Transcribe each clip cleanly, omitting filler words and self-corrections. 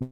Hi,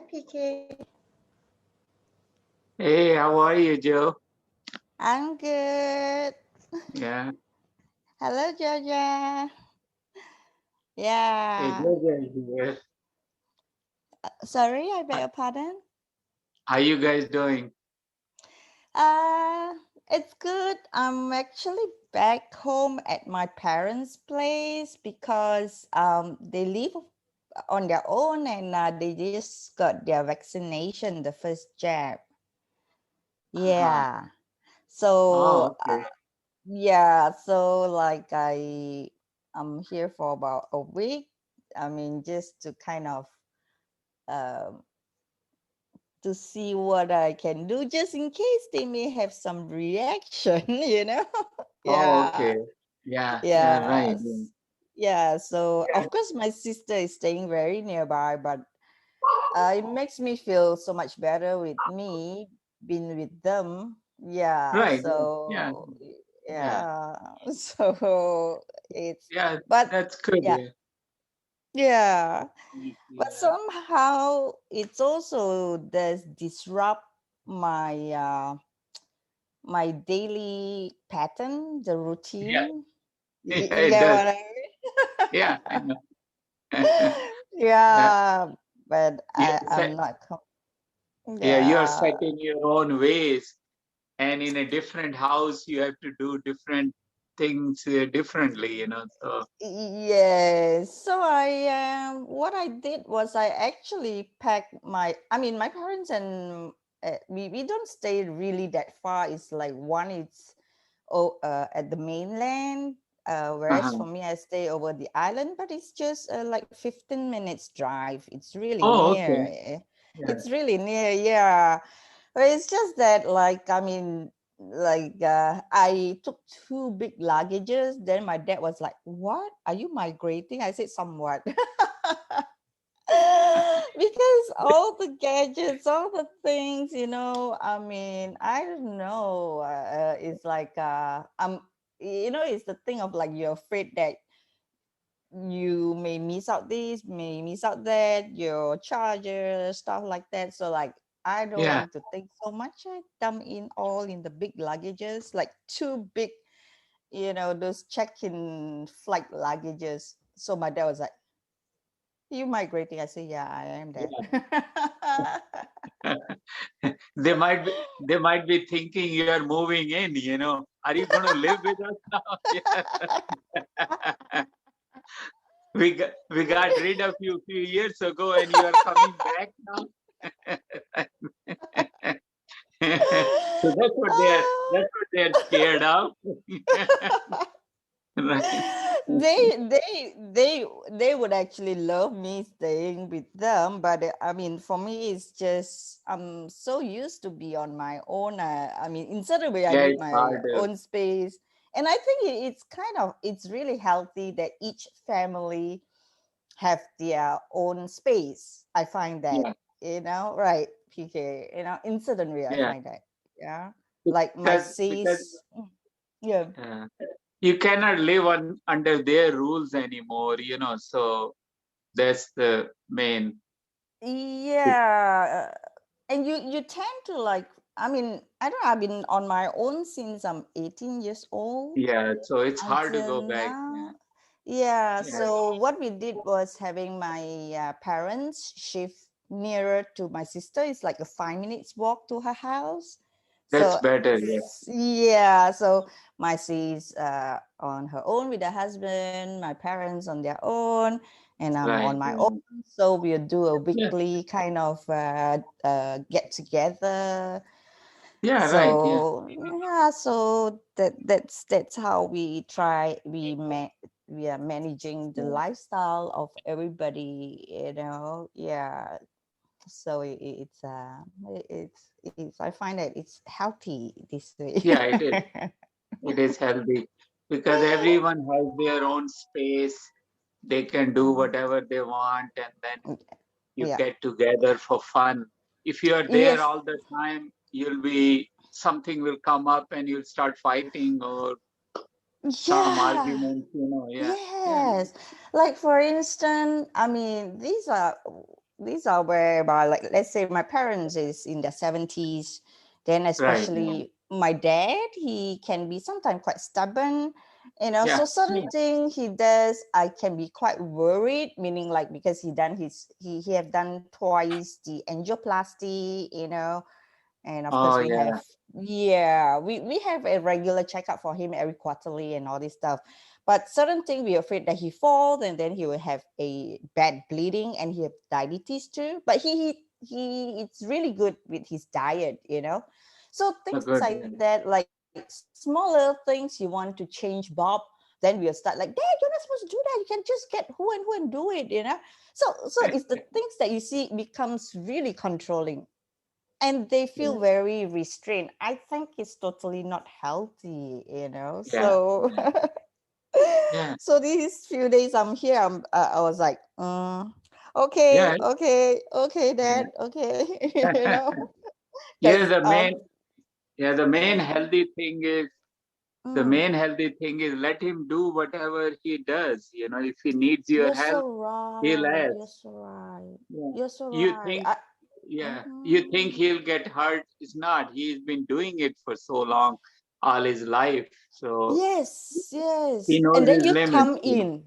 PK. Hey, how are you, Joe? I'm good. Yeah. Hello, Georgia. Hey, Yeah. Georgia is here. Sorry, I beg your pardon. How you guys doing? Uh, it's good. I'm actually back home at my parents' place because they live on their own and they just got their vaccination, the first jab. Uh-huh. Yeah. So Oh, okay. yeah, so like I'm here for about a week. I mean, just to kind of um, to see what I can do, just in case they may have some reaction, you know. Oh, Yeah, okay. Yeah, yeah, yeah, right. Yeah. yeah. So Yeah. of course, my sister is staying very nearby, but it makes me feel so much better with me being with them. Yeah, Right. Yeah. so Yeah. yeah, so it's Yeah. but That's good. yeah, Yeah. yeah, but Yeah. somehow it's also does disrupt my my daily pattern, the Yeah. routine. Yeah, You it get does. what I Yeah, I know. mean? Yeah. Yeah, but You're I'm set, not. yeah, you're Yeah. set in your own ways, and in a different house, you have to do different things differently, So, Yes. So what I did was I actually packed I mean my parents and we don't stay really that far. It's like one it's at the mainland, whereas uh-huh. for me I stay over the island, but it's just like 15 minutes drive. It's really Oh, near. okay. Yeah. It's really near, yeah. But it's just that, like, I mean, like, I took two big luggages. Then my dad was like, "What? Are you migrating?" I said, "Somewhat." Because all the gadgets, all the things, I mean, I don't know. It's like, it's the thing of like you're afraid that you may miss out this, may miss out that, your charger, stuff like that. So like I don't Yeah. want to think so much. I dump in all in the big luggages, like two big, those check-in flight luggages. So my dad was like, "You migrating?" I said, "Yeah, I am that." They might be thinking you are moving in. Are you going to live with us now? Yeah. We got rid of you a few years ago and you are coming back now. So that's what they're scared of. Right. They would actually love me staying with them, but I mean for me it's just I'm so used to be on my own. I mean in certain way I Yeah, need it's my hard. own space, and I think it's really healthy that each family have their own space. I find that, Yeah, right, PK, in certain way I yeah. find that, yeah, like my Because sis. Yeah. uh, you cannot live under their rules anymore. So that's the main. Yeah, and you tend to like, I mean, I don't know, I've been on my own since I'm 18 years old Yeah, so it's hard to until go back. now. Yeah, Yeah, yeah. so what we did was having my parents shift nearer to my sister. It's like a 5 minutes walk to her house. That's So better. Yeah. yeah, so my sis on her own with her husband, my parents on their own, and I'm Right. on my own. Yeah. So we'll do a Yeah. weekly kind of get together. Yeah. Right. Yeah. So yeah, so that's how we try we are managing the Yeah. lifestyle of everybody, yeah. So it's I find that it's healthy this way. Yeah, it is. It is healthy because everyone has their own space. They can do Mhm. whatever they want, and then you Yeah. get together for fun. If you are there Yes. all the time, you'll be something will come up and you'll start fighting or some Yeah. arguments, Yeah. Yeah. Yes. Like for instance, I mean, these are whereby, like, let's say my parents is in their 70s, then Right. Yeah. especially my dad, he can be sometimes quite stubborn, Yeah. so certain Yeah. thing he does, I can be quite worried, meaning like because he have done twice the angioplasty, and of course Oh we yeah. have, yeah, we have a regular checkup for him every quarterly and all this stuff. But certain thing we're afraid that he falls and then he will have a bad bleeding, and he have diabetes too. But he it's really good with his diet, so Oh, things good. like that, like smaller things you want to change Bob, then we'll start like, Dad, you're not supposed to do that, you can just get who and do it. So it's the things that you see becomes really controlling, and they feel Yeah. very restrained. I think it's totally not healthy. Yeah. So Yeah. Yeah. so these few days I'm here, I was like, okay, Yeah. okay, okay, Dad, okay. Yeah. Because The main healthy thing is mm, let him do whatever he does. If he needs your you're help, so he'll right, ask. you're so right, Yeah. you're so You right. think, yeah, you think Mhm. he'll get hurt? It's not. He's been doing it for so long, all his life. So Yes, he yes. And knows then his you limits, come in.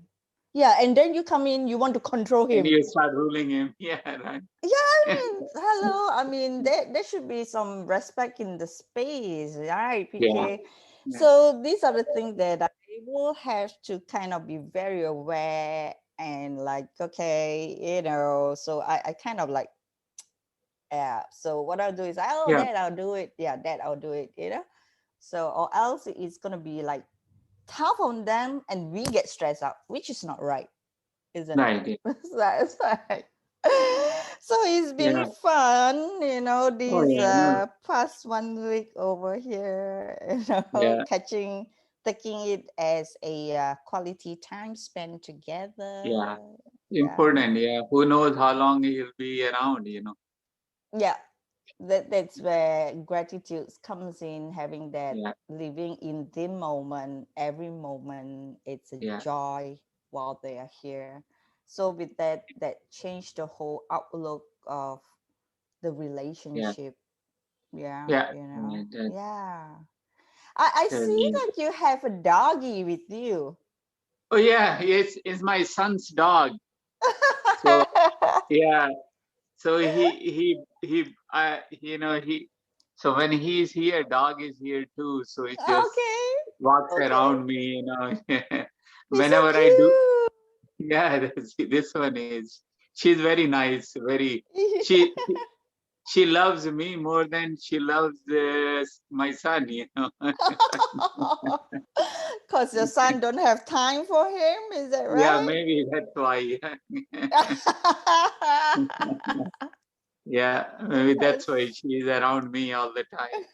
Yeah, and then you come in, you want to control and him. you start ruling him. Yeah, right. Yeah, I mean, hello. I mean, there should be some respect in the space, right, Yeah. PK? Yeah. So these are the things that I will have to kind of be very aware and like, okay, so I kind of like, yeah. So what I'll do is, oh, Yeah. Dad, I'll do it. Yeah, Dad, I'll do it. So, or else it's gonna be like tough on them and we get stressed out, which is not right, isn't it? Right. Yeah. That's right. So it's been Yeah. fun, Oh these yeah. No. past 1 week over here, Yeah. taking it as a quality time spent Yeah. together. Yeah. Important. Yeah. Who knows how long he'll be around? Yeah. That's where gratitude comes in, having that Yeah. living in the moment, every moment, it's a Yeah. joy while they are here. So with that changed the whole outlook of the Yeah. relationship. Yeah, Yeah. Yeah. yeah. I see Yeah. that you have a doggy with you. Oh yeah. It's my son's dog. So yeah. So he so when he's here, dog is here too. So it just Okay, walks okay. around me. He's so Whenever I do, cute. yeah, this one is. She's very nice. She she loves me more than she loves my son. Because your son don't have time for him, is that Yeah, right? maybe that's why. Yeah, maybe that's why That's she's around me all the time.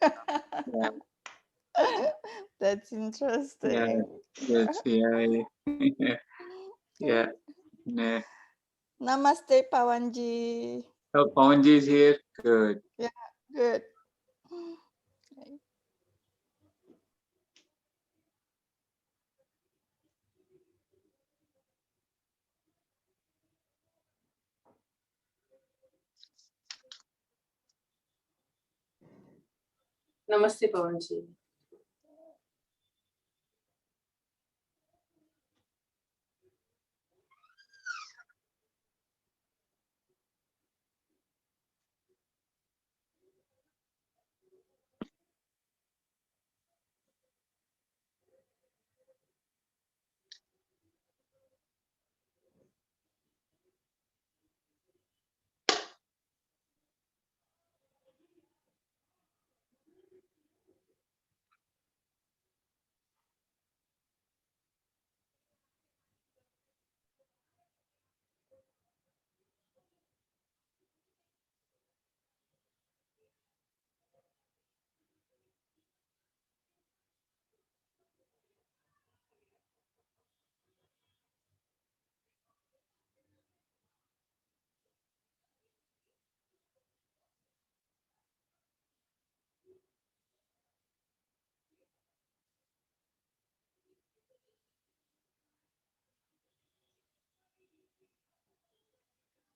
that's Yeah, interesting. that's yeah, yeah. Nah. Namaste, Pawanji. Oh, Pawanji is here. Good. Yeah, good. Namaste, Pawanji.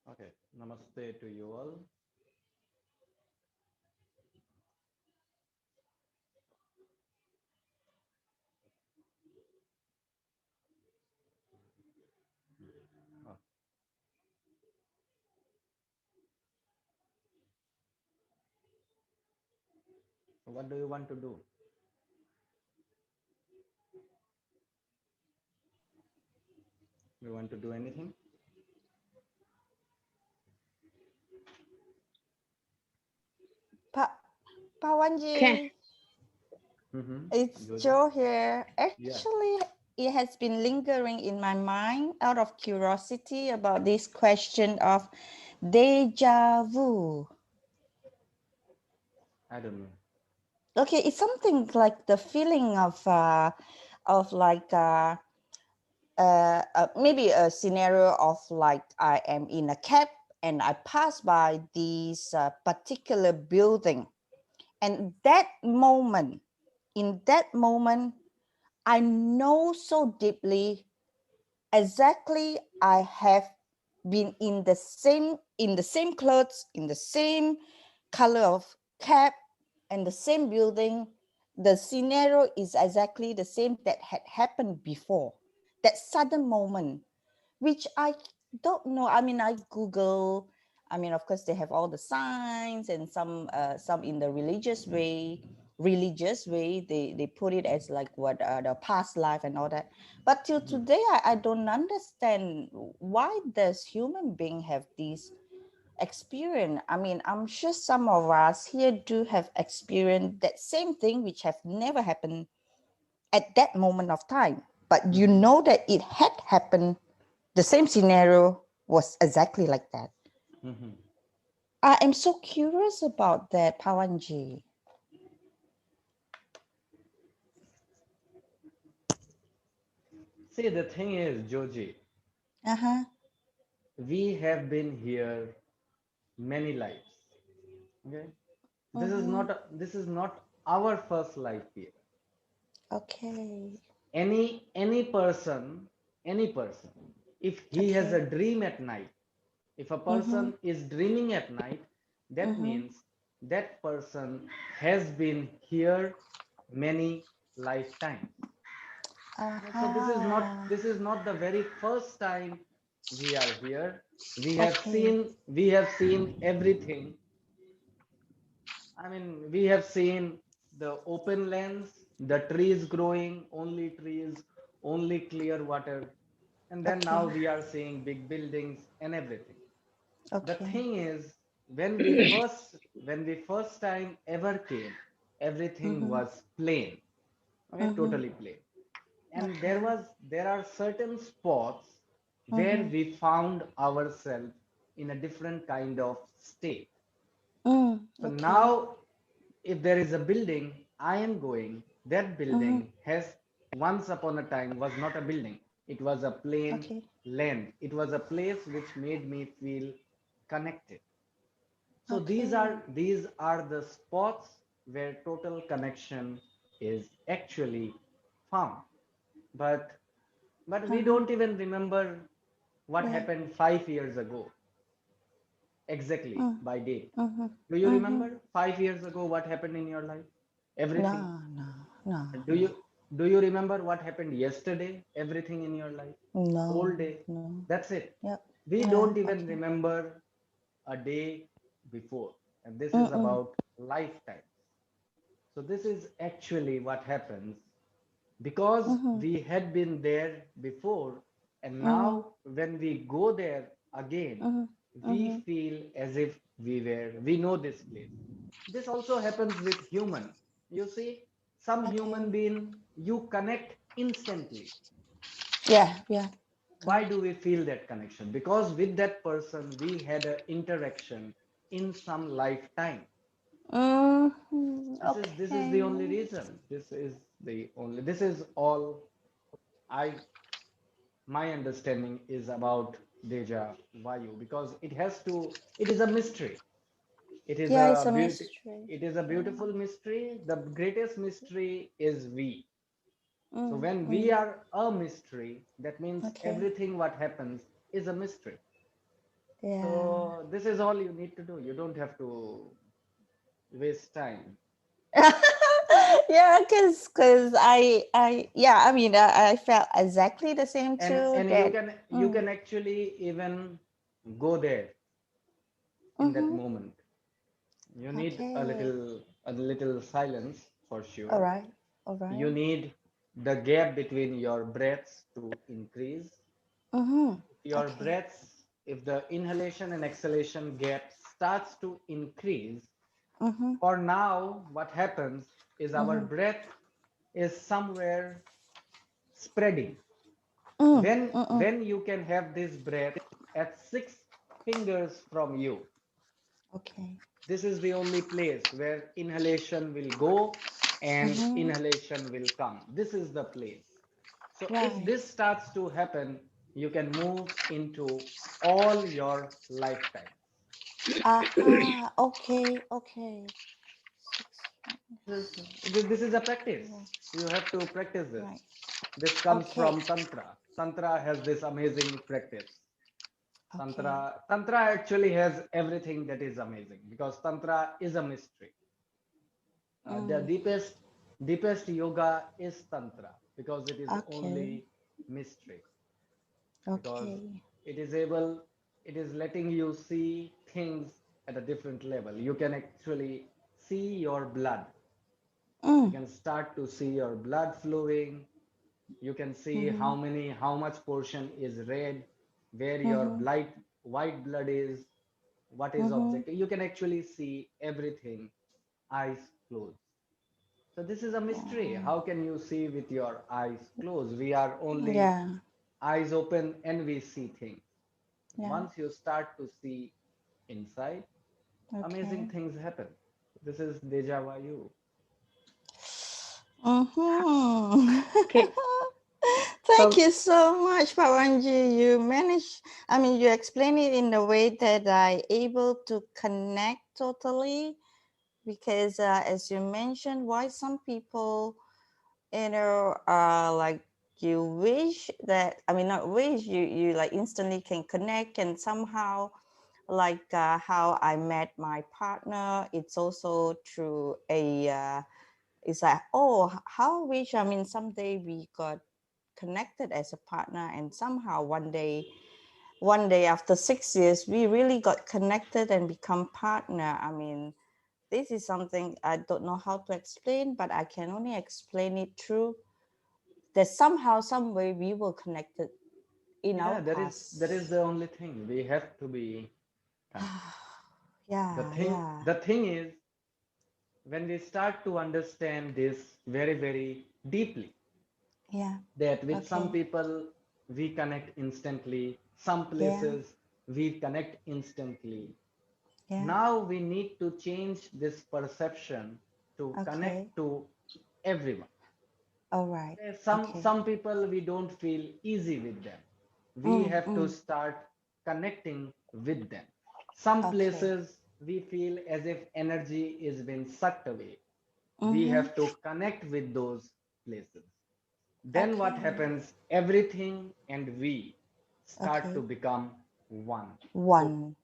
Okay, namaste to you all. Oh, what do you want to do? You want to do anything? Pa- Pawanji, it's Joji? Joe here. Yeah. Actually, it has been lingering in my mind out of curiosity about this question of deja vu. I don't know. Okay, it's something like the feeling of like maybe a scenario of like I am in a cab and I pass by this particular building, and in that moment, I know so deeply exactly I have been in the same clothes, in the same color of cap, and the same building. The scenario is exactly the same that had happened before. That sudden moment, which I don't know. I mean, I Google. I mean, of course, they have all the signs and some in the religious way. They put it as like what the past life and all that. But till today, I don't understand why does human being have this experience. I mean, I'm sure some of us here do have experienced that same thing, which have never happened at that moment of time. But you know that it had happened, the same scenario was exactly like that. Mm-hmm. I am so curious about that, Pawanji. See, the thing is, Joji, Uh-huh. we have been here many lives. Okay, Mm-hmm. this is not our first life here. Okay. Any person, if he has a Okay. dream at night, if a Mm-hmm. person is dreaming at night, that Mm-hmm. means that person has been here many lifetimes. So Uh-huh. this is not the very first time we are here. Okay. We have seen everything. I mean, we have seen the open lands, the trees growing, only trees, only clear water, and then Okay. now we are seeing big buildings and everything. The Okay. thing is, when we first time ever came, everything Mm-hmm. was plain, okay, Mm-hmm. totally plain, and Okay. there are certain spots where Mm-hmm. we found ourselves in a different kind of state. Mm. So Okay. now, if there is a building I am going, that building Mm-hmm. has once upon a time was not a building, it was a plain Okay. land, it was a place which made me feel connected. So Okay. these are the spots where total connection is actually found. but but we Uh-huh. don't even remember what Yeah. happened 5 years ago exactly Mm. by date. Mm-hmm. Do you Mm-hmm. remember 5 years ago what happened in your life? Everything. No, no, no, Do no. you do you remember what happened yesterday? Everything in your life? Whole No, day? no. That's it. Yep. We Yeah. don't even Okay. remember a day before. And this is Mm-mm. about lifetimes. So this is actually what happens because Mm-hmm. we had been there before, and Mm-hmm. now when we go there again, Mm-hmm. we Mm-hmm. feel as if we know this place. This also happens with human. You see, some human Okay. being you connect instantly. Yeah. Yeah. Why Correct. do we feel that connection? Because with that person we had an interaction in some lifetime. Mm-hmm. This is the Okay. only reason. This is all I my understanding is about deja vu, because it is a mystery. It is Yeah, it's a a beauty. mystery. It is a Yeah. beautiful mystery. The greatest mystery is we. So Mm, when we mm. are a mystery, that means Okay. everything what happens is a mystery. Yeah. So this is all you need to do. You don't have to waste time. Yeah, because yeah, I mean, I felt exactly the same too. And That. you can actually even go there in that Mm-hmm. moment. You need Okay. a little silence for All sure. right. All You right. need the gap between your breaths to increase. Mm-hmm. Your Okay. breaths, if the inhalation and exhalation gap starts to increase, Mm-hmm. for now, what happens is our Mm-hmm. breath is somewhere spreading. Mm. Mm-mm. When you can have this breath at 6 fingers from you, Okay. this is the only place where inhalation will go and Mm-hmm. inhalation will come. This is the place. So if Right. this starts to happen, you can move into all your lifetime. Aha. Okay. Okay. Six. This is a practice. Yeah. You have to practice this. Right. This comes Okay. from Tantra. Tantra has this amazing practice. Okay. Tantra actually has everything that is amazing because Tantra is a mystery. The Mm. deepest yoga is Tantra because it is Okay. only mystery. Because Okay. it is able, it is letting you see things at a different level. You can actually see your blood. You Mm. can start to see your blood flowing. You can see Mm-hmm. how much portion is red, where your Mm-hmm. white blood is, what is Mm-hmm. object. You can actually see everything, eyes closed. So this is a mystery. Yeah. How can you see with your eyes closed? We are only Yeah. eyes open and we see things. Yeah. Once you start to see inside, amazing Okay. things happen. This is deja vu. Mm-hmm. Okay. Thank So you so much, Pawanji. You managed, I mean, you explain it in a way that I able to connect totally because as you mentioned, why some people, like you wish that, I mean, not wish, you like instantly can connect and somehow like how I met my partner. It's also through it's like, oh, how wish, I mean, someday we got connected as a partner and somehow one day after 6 years we really got connected and become partner. I mean, this is something I don't know how to explain, but I can only explain it through that somehow some way we were connected in our Yeah, that is past. the only thing. We have to be connected. Yeah, yeah, The thing is when we start to understand this very deeply, yeah. that with some Okay. people we connect instantly, some Yeah, places we connect instantly. yeah. Now we need to change this perception to Okay. connect to everyone. All right. Okay. Some people we don't feel easy with them. We Mm, have to mm. start connecting with them. Some Okay. places we feel as if energy is being sucked away. We Mm-hmm. have to connect with those places. Then what Okay. happens? Everything and we start to Okay. become one. So, One.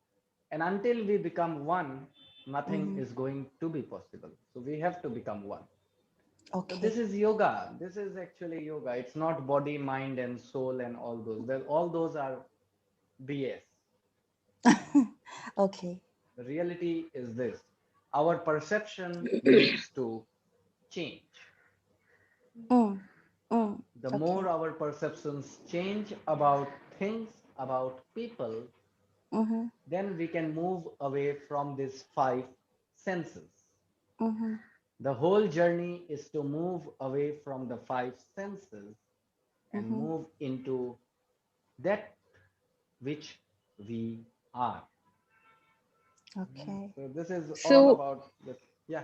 and until we become one, nothing Mm-hmm. is going to be possible. So we have to become one. So this Okay. is yoga. This is actually yoga. It's not body, mind, and soul and all those. Well, all those are BS. Okay. The reality is this. Our perception needs to change. Mm, mm. The more Okay. our perceptions change about things, about people, Mm-hmm. then we can move away from these five senses. Mm-hmm. The whole journey is to move away from the five senses and Mm-hmm. move into that which we are. Okay. So this is all so about this. Yeah.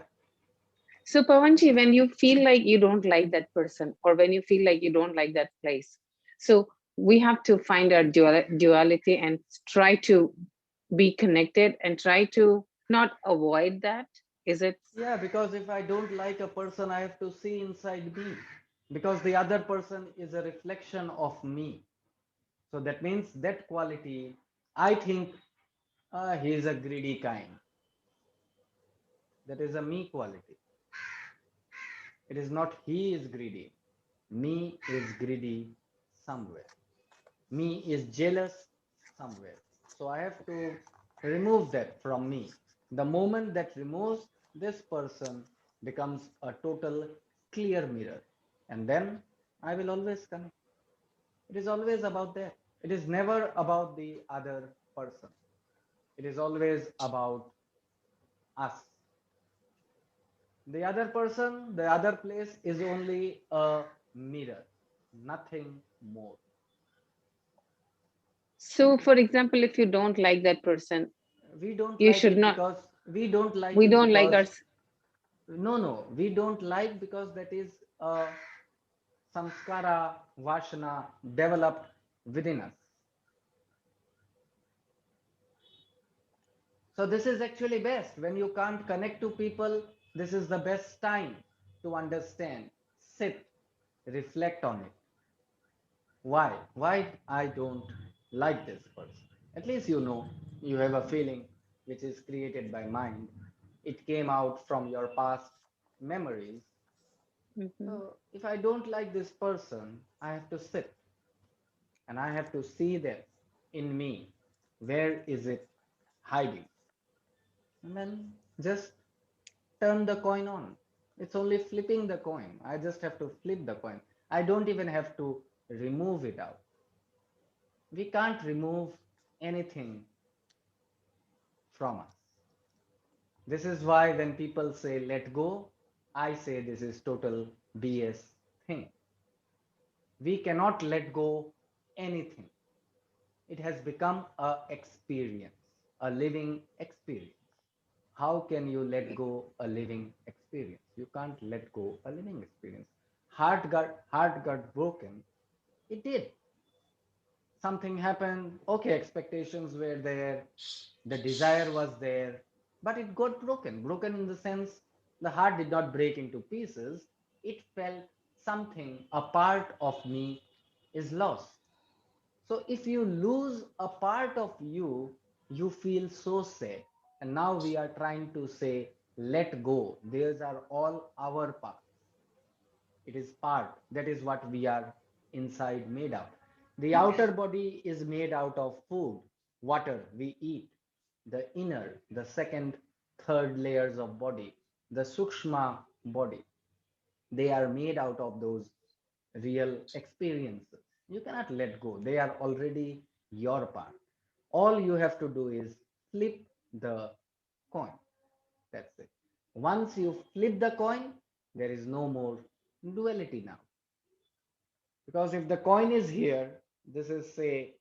so Pavanji, when you feel like you don't like that person, or when you feel like you don't like that place, so we have to find our duality and try to be connected and try to not avoid that. Is it? Yeah, because if I don't like a person, I have to see inside me. Because the other person is a reflection of me. So that means that quality, I think He is a greedy kind. That is a me quality. It is not he is greedy. Me is greedy somewhere. Me is jealous somewhere. So I have to remove that from me. The moment that removes, this person becomes a total clear mirror. And then I will always connect. It is always about that. It is never about the other person. It is always about us. The other person, the other place is only a mirror, nothing more. So, for example, if you don't like that person, We don't you like should it not. because we don't like We it don't like because our. no, we don't like because that is a samskara, vashana developed within us. So this is actually best. When you can't connect to people, this is the best time to understand, sit, reflect on it. Why I don't like this person? At least you know you have a feeling which is created by mind. It came out from your past memories. Mhm. So if I don't like this person, I have to sit and I have to see that in me. Where is it hiding? And then just turn the coin on. It's only flipping the coin. I just have to flip the coin. I don't even have to remove it out. We can't remove anything from us. This is why when people say let go, I say this is total BS thing. We cannot let go anything. It has become a experience, a living experience. How can you let go a living experience? You can't let go a living experience. Heart got broken. It did. Something happened. Okay, expectations were there, the desire was there, but it got broken. Broken in the sense the heart did not break into pieces. It felt something, a part of me is lost. So if you lose a part of you, you feel so sad. And now we are trying to say, let go. These are all our parts. It is part. That is what we are inside made out. The outer body is made out of food, water we eat. The inner, the second, third layers of body, the sukshma body, they are made out of those real experiences. You cannot let go. They are already your part. All you have to do is flip the coin. That's it. Once you flip the coin, there is no more duality now. Because if the coin is here, this is say,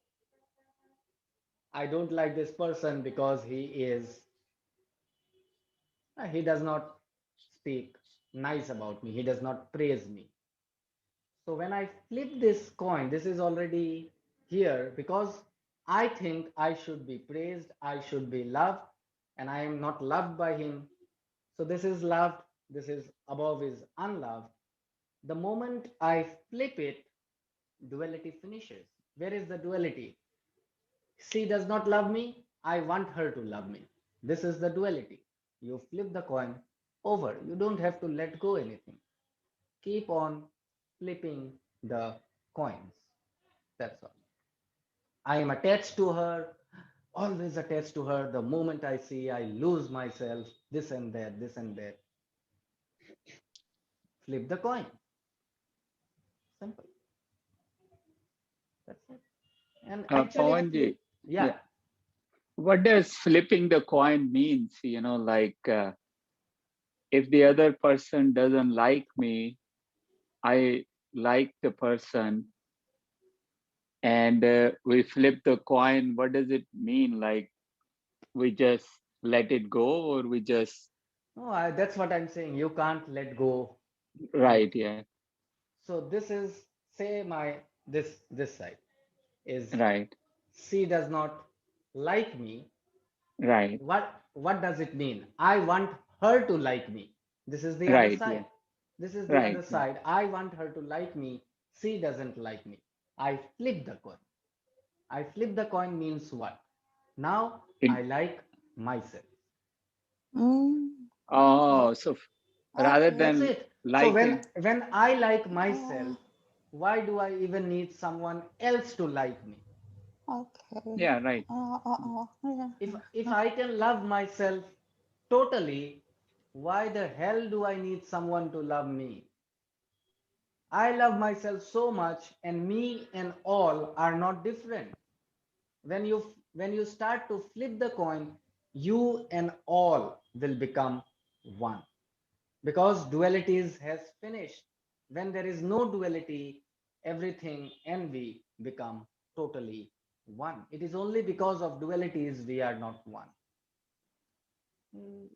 I don't like this person because he does not speak nice about me. He does not praise me. So when I flip this coin, this is already here because I think I should be praised, I should be loved, and I am not loved by him. So this is loved, this is above is unloved. The moment I flip it, duality finishes. Where is the duality? She does not love me, I want her to love me. This is the duality. You flip the coin over. You don't have to let go anything. Keep on flipping the coins. That's all. I am attached to her, always attached to her. The moment I see, I lose myself, this and that, this and that. Flip the coin. Simple. That's it. And actually, Pawanji, yeah. yeah. What does flipping the coin means? Like if the other person doesn't like me, I like the person, and we flip the coin. What does it mean? Like we just let it go, or we just No, that's what I'm saying. You can't let go right? anything. Yeah, So this is say my this side is right, she does not like me. right, What does it mean? I want her to like me. This is the other right. Yeah, side. This is the right. other Yeah, side. I want her to like me. She doesn't like me. I flip the coin. I flip the coin means what? Now It, I like myself. Mm, oh, so rather okay. That's than it. So liking, when I like Oh, myself, why do I even need someone else to like me? okay. yeah, right. Yeah. If I can love myself totally, why the hell do I need someone to love me? I love myself so much, and me and all are not different. When you start to flip the coin, you and all will become one, because dualities has finished. When there is no duality, everything and we become totally one. It is only because of dualities we are not one. Mm,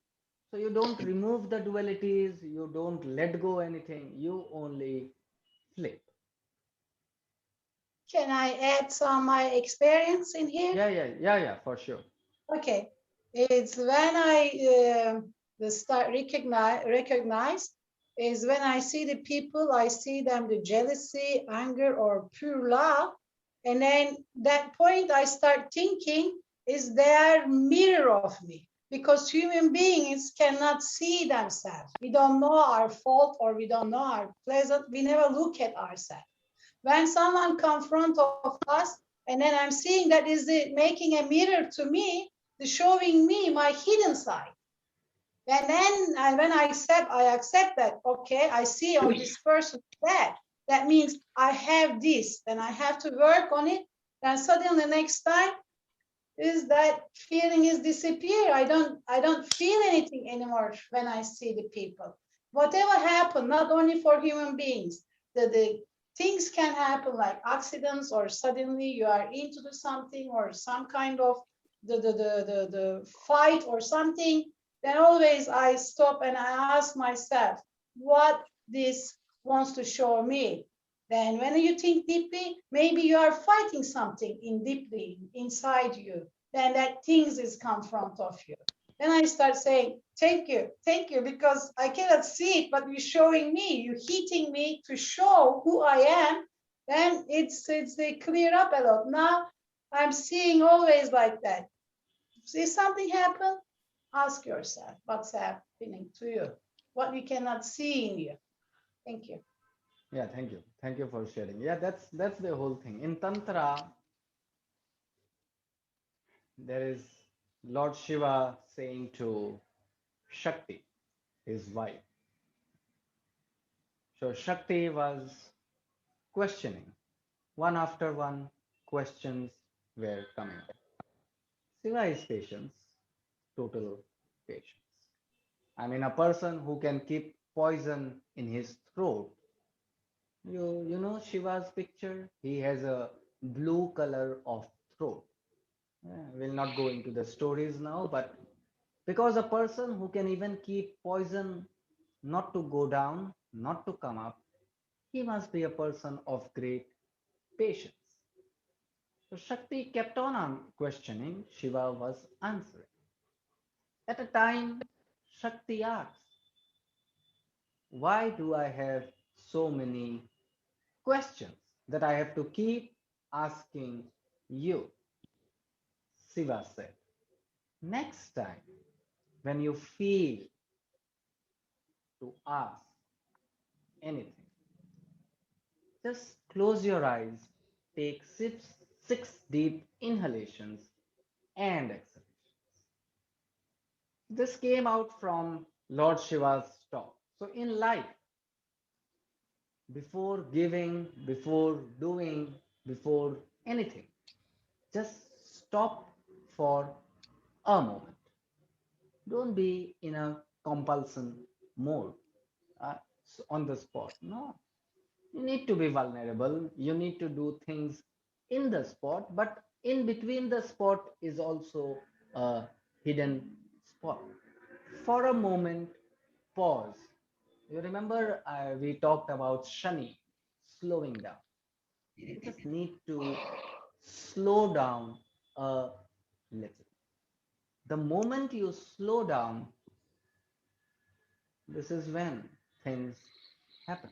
So you don't remove the dualities, you don't let go anything, you only flip. Can I add some my experience in here? Yeah, for sure. Okay, it's when I the start recognize is when I see the people, I see them the jealousy, anger, or pure love, and then that point I start thinking is their mirror of me, because human beings cannot see themselves. We don't know our fault or we don't know our pleasant. We never look at ourselves. When someone confront of us, and then I'm seeing that is it making a mirror to me, the showing me my hidden side. And then when I accept that, okay, I see on this person that. That means I have this, and I have to work on it. Then suddenly the next time is that feeling is disappear. I don't feel anything anymore when I see the people. Whatever happened, not only for human beings, the things can happen like accidents, or suddenly you are into something, or some kind of the fight or something. Then always I stop and I ask myself what this wants to show me. Then when you think deeply, maybe you are fighting something in deeply inside you. Then that things is come front of you. Then I start saying, thank you, because I cannot see it, but you're showing me, you're hitting me to show who I am. Then it's they clear up a lot. Now I'm seeing always like that. See something happen, ask yourself what's happening to you, what you cannot see in you. Thank you. Yeah, thank you for sharing. Yeah, that's the whole thing. In Tantra, there is Lord Shiva saying to Shakti, his wife. So Shakti was questioning. One after one, questions were coming. Shiva is patience, total patience. I mean, a person who can keep poison in his throat. You know Shiva's picture? He has a blue color of throat. Yeah, we'll not go into the stories now, but because a person who can even keep poison not to go down, not to come up, he must be a person of great patience. So Shakti kept on questioning, Shiva was answering. At a time, Shakti asked, why do I have so many questions that I have to keep asking you? Shiva said, next time when you feel to ask anything, just close your eyes, take six deep inhalations and exhalations. This came out from Lord Shiva's talk. So in life, before giving, before doing, before anything, just stop for a moment. Don't be in a compulsion mode uh, on the spot. No, you need to be vulnerable. You need to do things in the spot, but in between the spot is also a hidden spot. For a moment, pause. You remember we talked about Shani, slowing down. You just need to slow down a little. The moment you slow down, this is when things happen.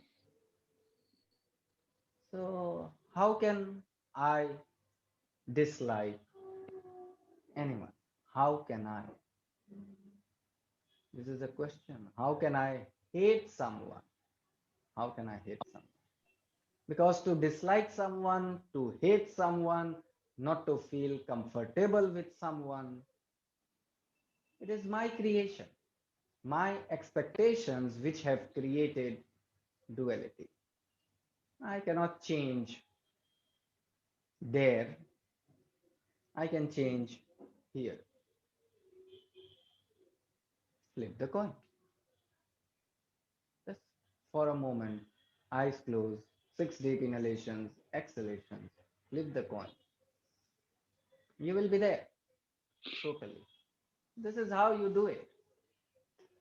So, how can I dislike anyone. How can I? This is a question. How can I hate someone? How can I hate someone? Because to dislike someone, to hate someone, not to feel comfortable with someone, it is my creation, my expectations which have created duality. I cannot change there, I can change here. Flip the coin. Just for a moment, eyes closed, 6 deep inhalations, exhalations. Flip the coin. You will be there totally. This is how you do it.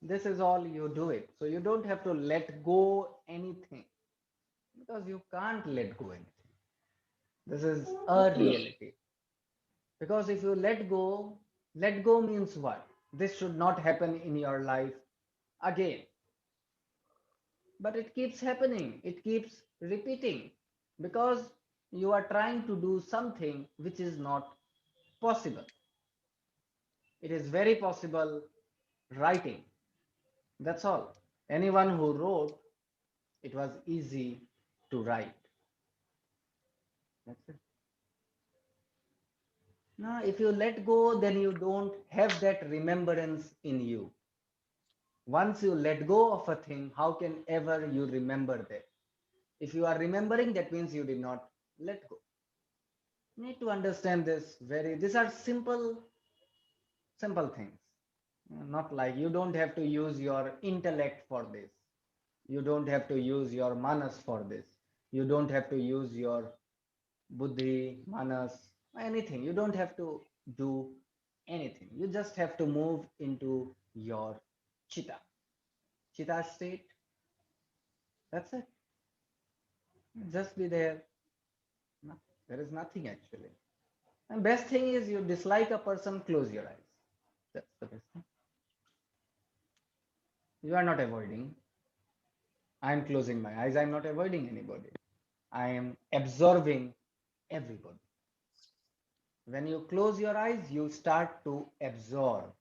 This is all you do it. So you don't have to let go anything because you can't let go anything. This is a reality. Because if you let go means what? This should not happen in your life again. But it keeps happening, it keeps repeating because you are trying to do something which is not possible. It is very possible writing. That's all. Anyone who wrote, it was easy to write. That's it. Now, if you let go, then you don't have that remembrance in you. Once you let go of a thing, how can ever you remember that? If you are remembering, that means you did not let go. You need to understand this very, these are simple things. Not like you don't have to use your intellect for this. You don't have to use your manas for this. You don't have to use your buddhi, manas, anything. You don't have to do anything. You just have to move into your chitta. Chitta state. That's it. Just be there. No, there is nothing actually. And best thing is you dislike a person, close your eyes. That's the best thing. You are not avoiding. I am closing my eyes. I am not avoiding anybody. I am absorbing everybody. When you close your eyes, you start to absorb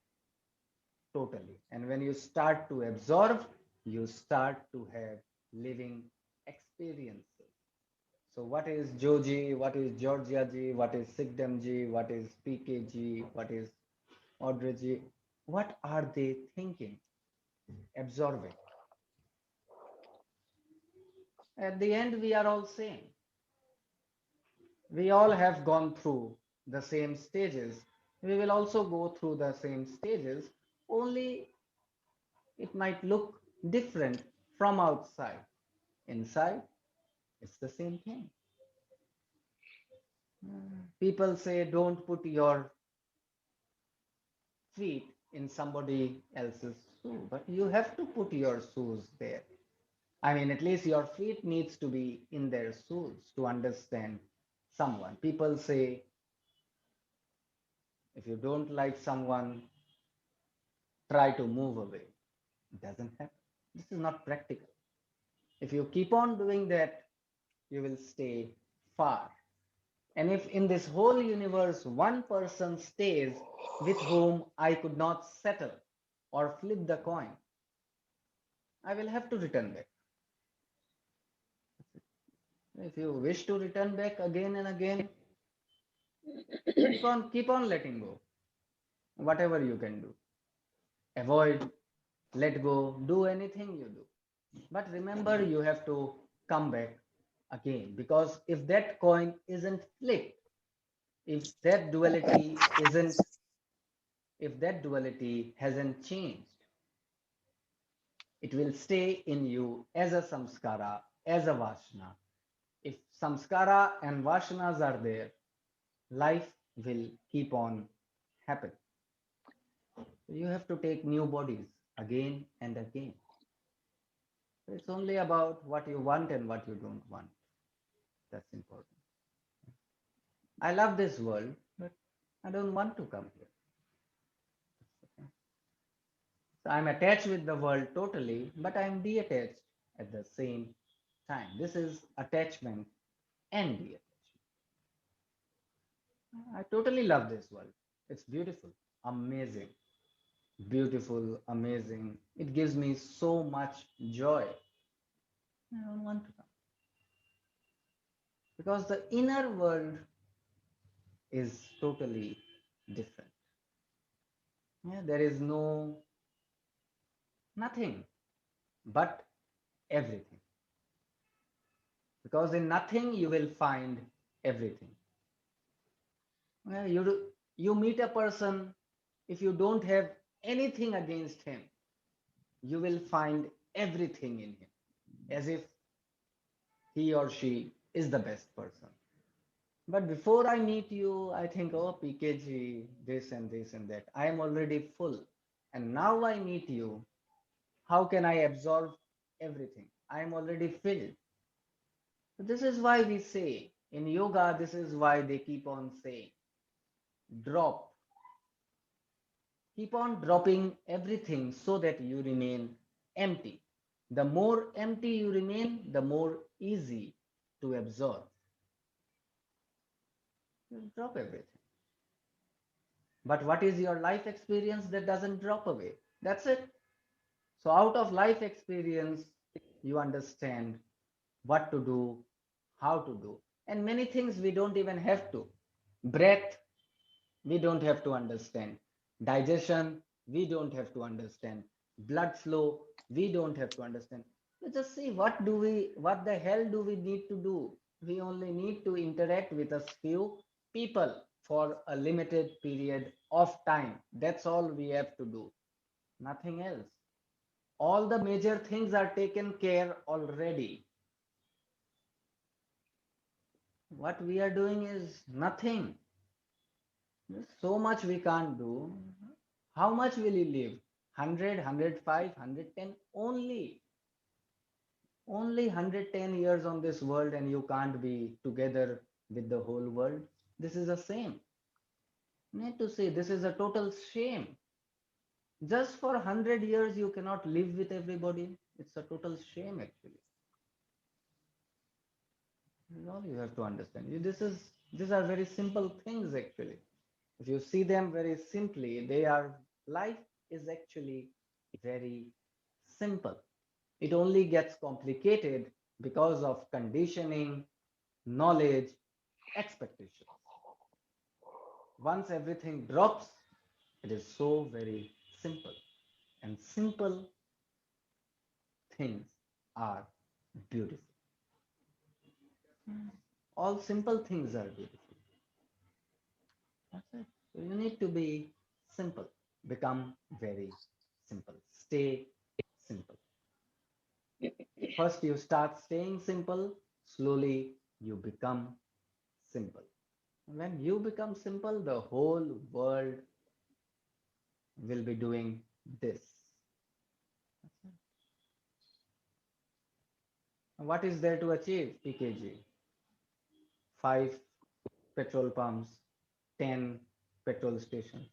totally. And when you start to absorb, you start to have living experiences. So what is Joji, what is Georgia ji, what is Sikdam ji, what is PK ji, what is Audrey ji? What are they thinking? Absorbing. At the end, we are all same. We all have gone through the same stages. We will also go through the same stages, only it might look different from outside. Inside, it's the same thing. People say don't put your feet in somebody else's shoe, but you have to put your shoes there. I mean, at least your feet needs to be in their shoes to understand someone. People say if you don't like someone, try to move away. It doesn't happen. This is not practical. If you keep on doing that, you will stay far. And if in this whole universe one person stays with whom I could not settle or flip the coin, I will have to return back. If you wish to return back again and again, keep on letting go. Whatever you can do. Avoid, let go, do anything you do. But remember, you have to come back again, because if that coin isn't flipped, if that duality isn't, if that duality hasn't changed, it will stay in you as a samskara, as a vasana. If samskara and vasanas are there, life will keep on happening. You have to take new bodies again and again. It's only about what you want and what you don't want. That's important. I love this world, but I don't want to come here. So I'm attached with the world totally, but I'm detached at the same time. This is attachment and detachment. I totally love this world. It's beautiful, amazing, beautiful, amazing. It gives me so much joy. I don't want to come because the inner world is totally different. Yeah, there is nothing but everything. Because in nothing you will find everything. Yeah, you meet a person, if you don't have anything against him, you will find everything in him, as if he or she is the best person. But before I meet you, I think, oh, PKG, this and this and that. I am already full. And now I meet you. How can I absorb everything? I am already filled. So this is why we say in yoga, this is why they keep on saying, drop. Keep on dropping everything so that you remain empty. The more empty you remain, the more easy to absorb. You drop everything. But what is your life experience that doesn't drop away? That's it. So, out of life experience, you understand what to do, how to do, and many things we don't even have to. Breath, we don't have to understand. Digestion, we don't have to understand. Blood flow, we don't have to understand. We just see what the hell do we need to do? We only need to interact with a few people for a limited period of time. That's all we have to do. Nothing else. All the major things are taken care already. What we are doing is nothing. There's so much we can't do. How much will you live? 100, 105, 110? Only 110 years on this world and you can't be together with the whole world. This is a shame. Need to say this is a total shame. Just for 100 years you cannot live with everybody. It's a total shame actually. This is all you have to understand. These are very simple things actually. If you see them very simply, life is actually very simple. It only gets complicated because of conditioning, knowledge, expectations. Once everything drops, it is so very simple. And simple things are beautiful. All simple things are beautiful. That's it. So you need to be simple. Become very simple. Stay simple. First, you start staying simple. Slowly, you become simple. When you become simple, the whole world will be doing this. What is there to achieve, PKG? 5 petrol pumps, 10 petrol stations.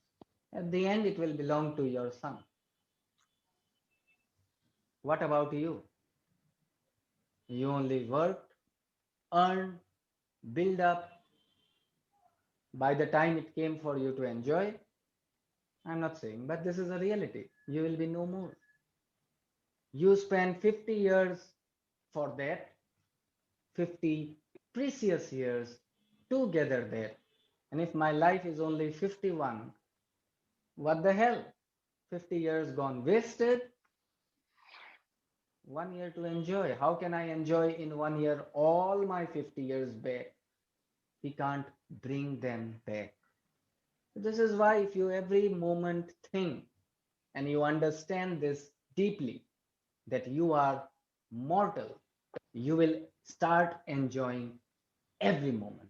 At the end, it will belong to your son. What about you? You only worked, earned, build up. By the time it came for you to enjoy, I'm not saying, but this is a reality. You will be no more. You spend 50 years for that, 50 precious years to gather that. And if my life is only 51, what the hell? 50 years gone wasted. 1 year to enjoy. How can I enjoy in 1 year all my 50 years back? We can't bring them back. This is why if you every moment think and you understand this deeply, that you are mortal, you will start enjoying every moment.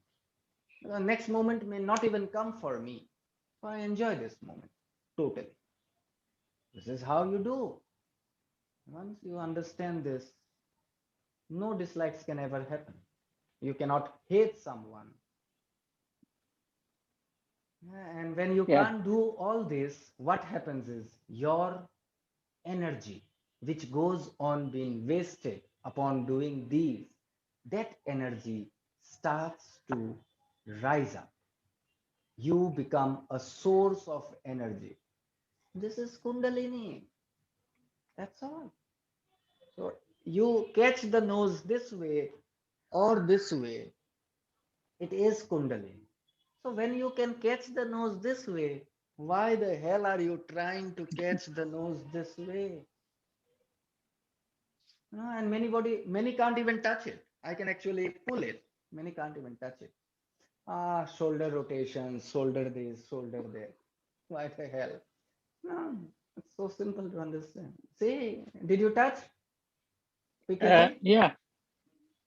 The next moment may not even come for me. So I enjoy this moment totally. This is how you do. Once you understand this, no dislikes can ever happen. You cannot hate someone. And when you Yeah, can't do all this, what happens is your energy, which goes on being wasted upon doing these, that energy starts to rise up. you become a source of energy. This is Kundalini. That's all. So you catch the nose this way or this way, it is Kundalini. So when you can catch the nose this way, why the hell are you trying to catch the nose this way? And many can't even touch it. I can actually pull it. Many can't even touch it. Shoulder rotation, shoulder this, shoulder there. Why the hell? No, it's so simple to understand. See, did you touch? PKG? Yeah,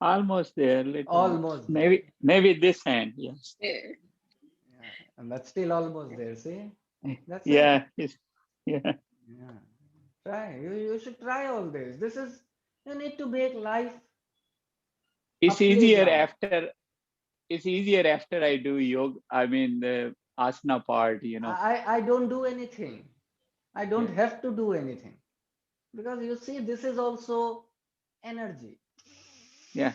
almost there, little bit. Almost there. Maybe this hand. Yes. Yeah. Yeah, but still almost there. See, that's it. Yeah. Yeah. Yeah. Try. You should try all this. You need to make life a It's easier playground. after. It's easier after I do yoga. I mean the asana part. I don't do anything. I don't Yeah. have to do anything. Because you see, this is also energy. Yeah.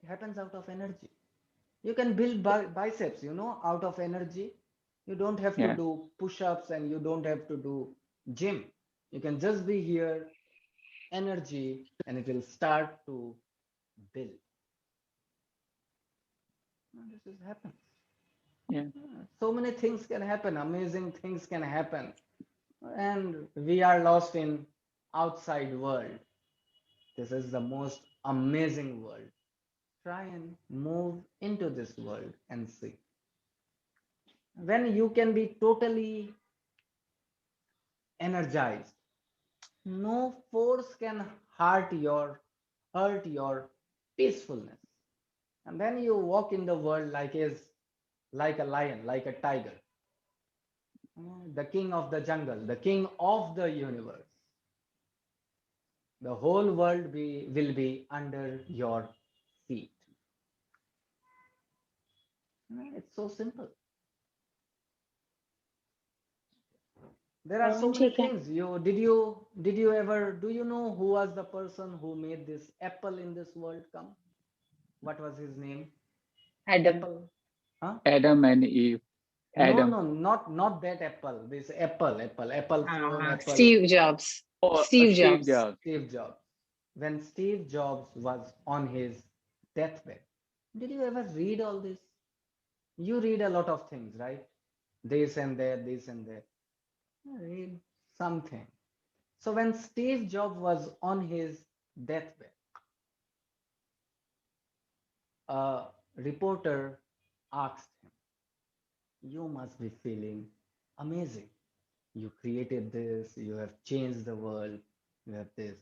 It happens out of energy. You can build biceps, out of energy. You don't have to Yeah. do push-ups and you don't have to do gym. You can just be here, energy, and it will start to build. This is happens. Yeah. So many things can happen, amazing things can happen. And we are lost in outside world. This is the most amazing world. Try and move into this world and see. When you can be totally energized, no force can hurt your peacefulness. And then you walk in the world like a lion, like a tiger, the king of the jungle, the king of the universe. The whole world will be under your feet. It's so simple. There are so many Pavanji, things. Do you know who was the person who made this apple in this world come? What was his name? Adam. Apple? Huh? Adam and Eve. No, Adam. no, not that apple. This apple phone, apple. Steve Jobs. Oh, Steve Steve Jobs. Jobs. Steve Jobs. When Steve Jobs was on his deathbed, did you ever read all this? You read a lot of things, right? This and that, this and that. Read something. So when Steve Jobs was on his deathbed, a reporter asked him, "You must be feeling amazing. You created this, you have changed the world, you have this.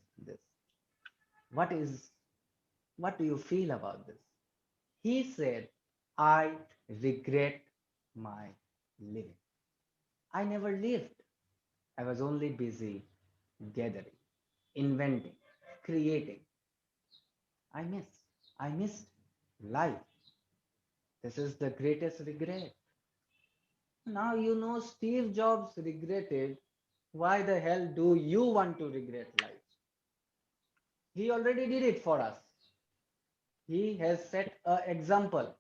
What is what do you feel about this?" He said, "I regret my living. I never lived. I was only busy gathering, inventing, creating. I miss. I missed life. This is the greatest regret." Now you know Steve Jobs regretted. Why the hell do you want to regret life? He already did it for us. He has set an example.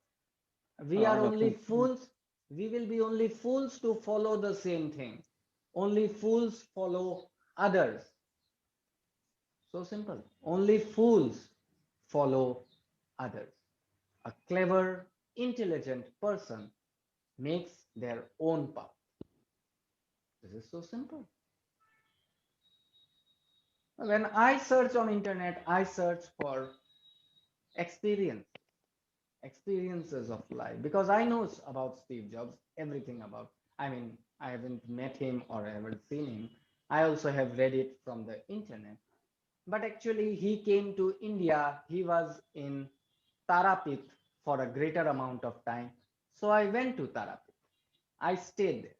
We are All of only us. fools. We will be only fools to follow the same thing. Only fools follow others. So simple. Only fools follow others. A clever, intelligent person makes their own path. This is so simple. When I search on internet, I search for experience, experiences of life, because I know about Steve Jobs, everything about. I mean, I haven't met him or ever seen him. I also have read it from the internet. But actually, he came to India. He was in Tarapit for a greater amount of time. So I went to Tarapit. I stayed there.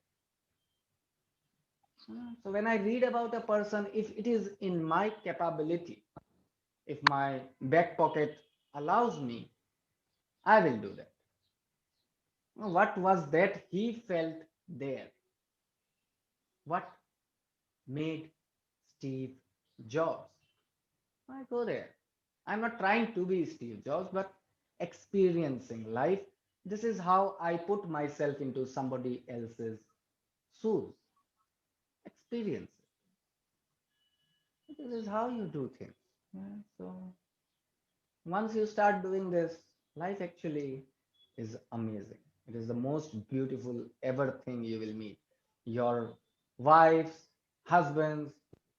So when I read about a person, if it is in my capability, if my back pocket allows me, I will do that. What was that he felt there? What made Steve Jobs? I go there. I'm not trying to be Steve Jobs, but experiencing life. This is how I put myself into somebody else's shoes. Experience it. This is how you do things. Yeah, so once you start doing this, life actually is amazing. It is the most beautiful ever thing you will meet. Your wives, husbands,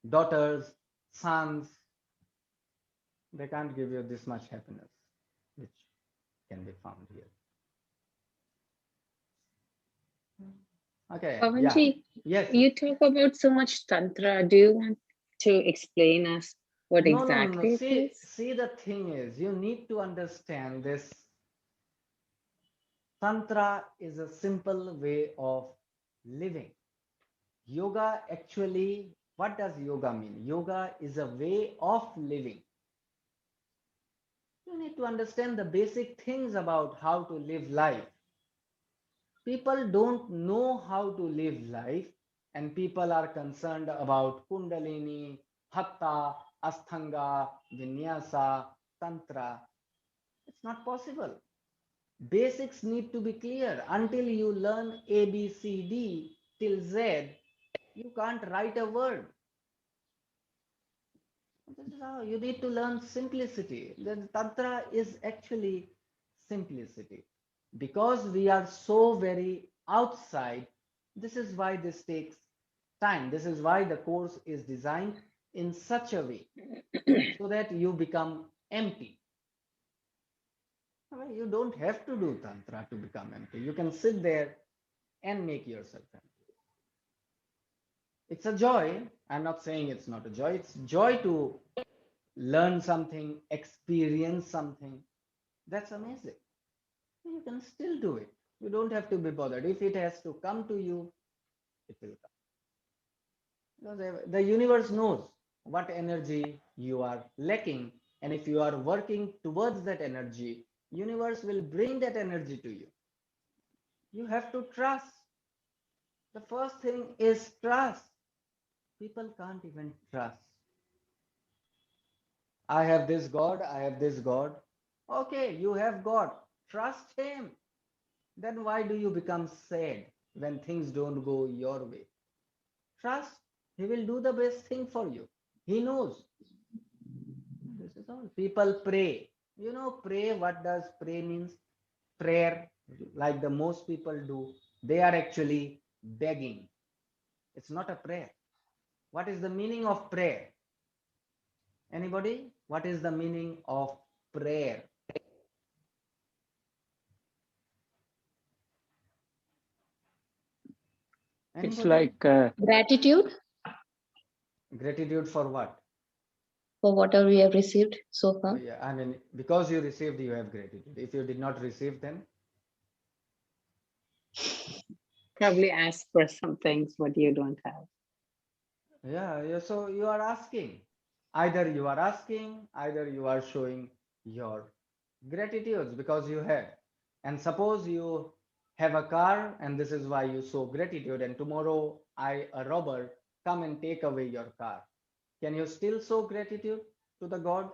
daughters, sons, they can't give you this much happiness, which can be found here. Okay, yeah. Pavanji, Yes, yes. you talk about so much tantra. Do you want to explain us what No, no, no, no. exactly it See, is? see, the thing is, you need to understand this. Tantra is a simple way of living. Yoga actually, what does yoga mean? Yoga is a way of living. You need to understand the basic things about how to live life. People don't know how to live life, and people are concerned about Kundalini, Hatha, Asthanga, Vinyasa, Tantra. It's not possible. Basics need to be clear. Until you learn A, B, C, D till Z, you can't write a word. This is how you need to learn simplicity. The Tantra is actually simplicity. Because we are so very outside, this is why this takes time. This is why the course is designed in such a way so that you become empty. I mean, you don't have to do Tantra to become empty. You can sit there and make yourself empty. It's a joy. I'm not saying it's not a joy. It's joy to learn something, experience something. That's amazing. You can still do it. You don't have to be bothered. If it has to come to you, it will come. Because the universe knows what energy you are lacking, and if you are working towards that energy, universe will bring that energy to you. You have to trust. The first thing is trust. People can't even trust. I have this God, I have this God. Okay, you have God. Trust Him. Then why do you become sad when things don't go your way? Trust. He will do the best thing for you. He knows. This is all. People pray. You know, pray, what does pray means? Prayer, like the most people do, they are actually begging. It's not a prayer. What is the meaning of prayer? Anybody? What is the meaning of prayer? It's Anybody? like Gratitude Gratitude for what? for whatever we have received so Oh, far. yeah, I mean, because you received, you have gratitude. If you did not receive, then Probably ask for some things what you don't have. yeah. So you are asking. Either you are asking, either you are showing your gratitudes because you have. And suppose you have a car and this is why you show gratitude, and tomorrow a robber, come and take away your car. Can you still show gratitude to the God?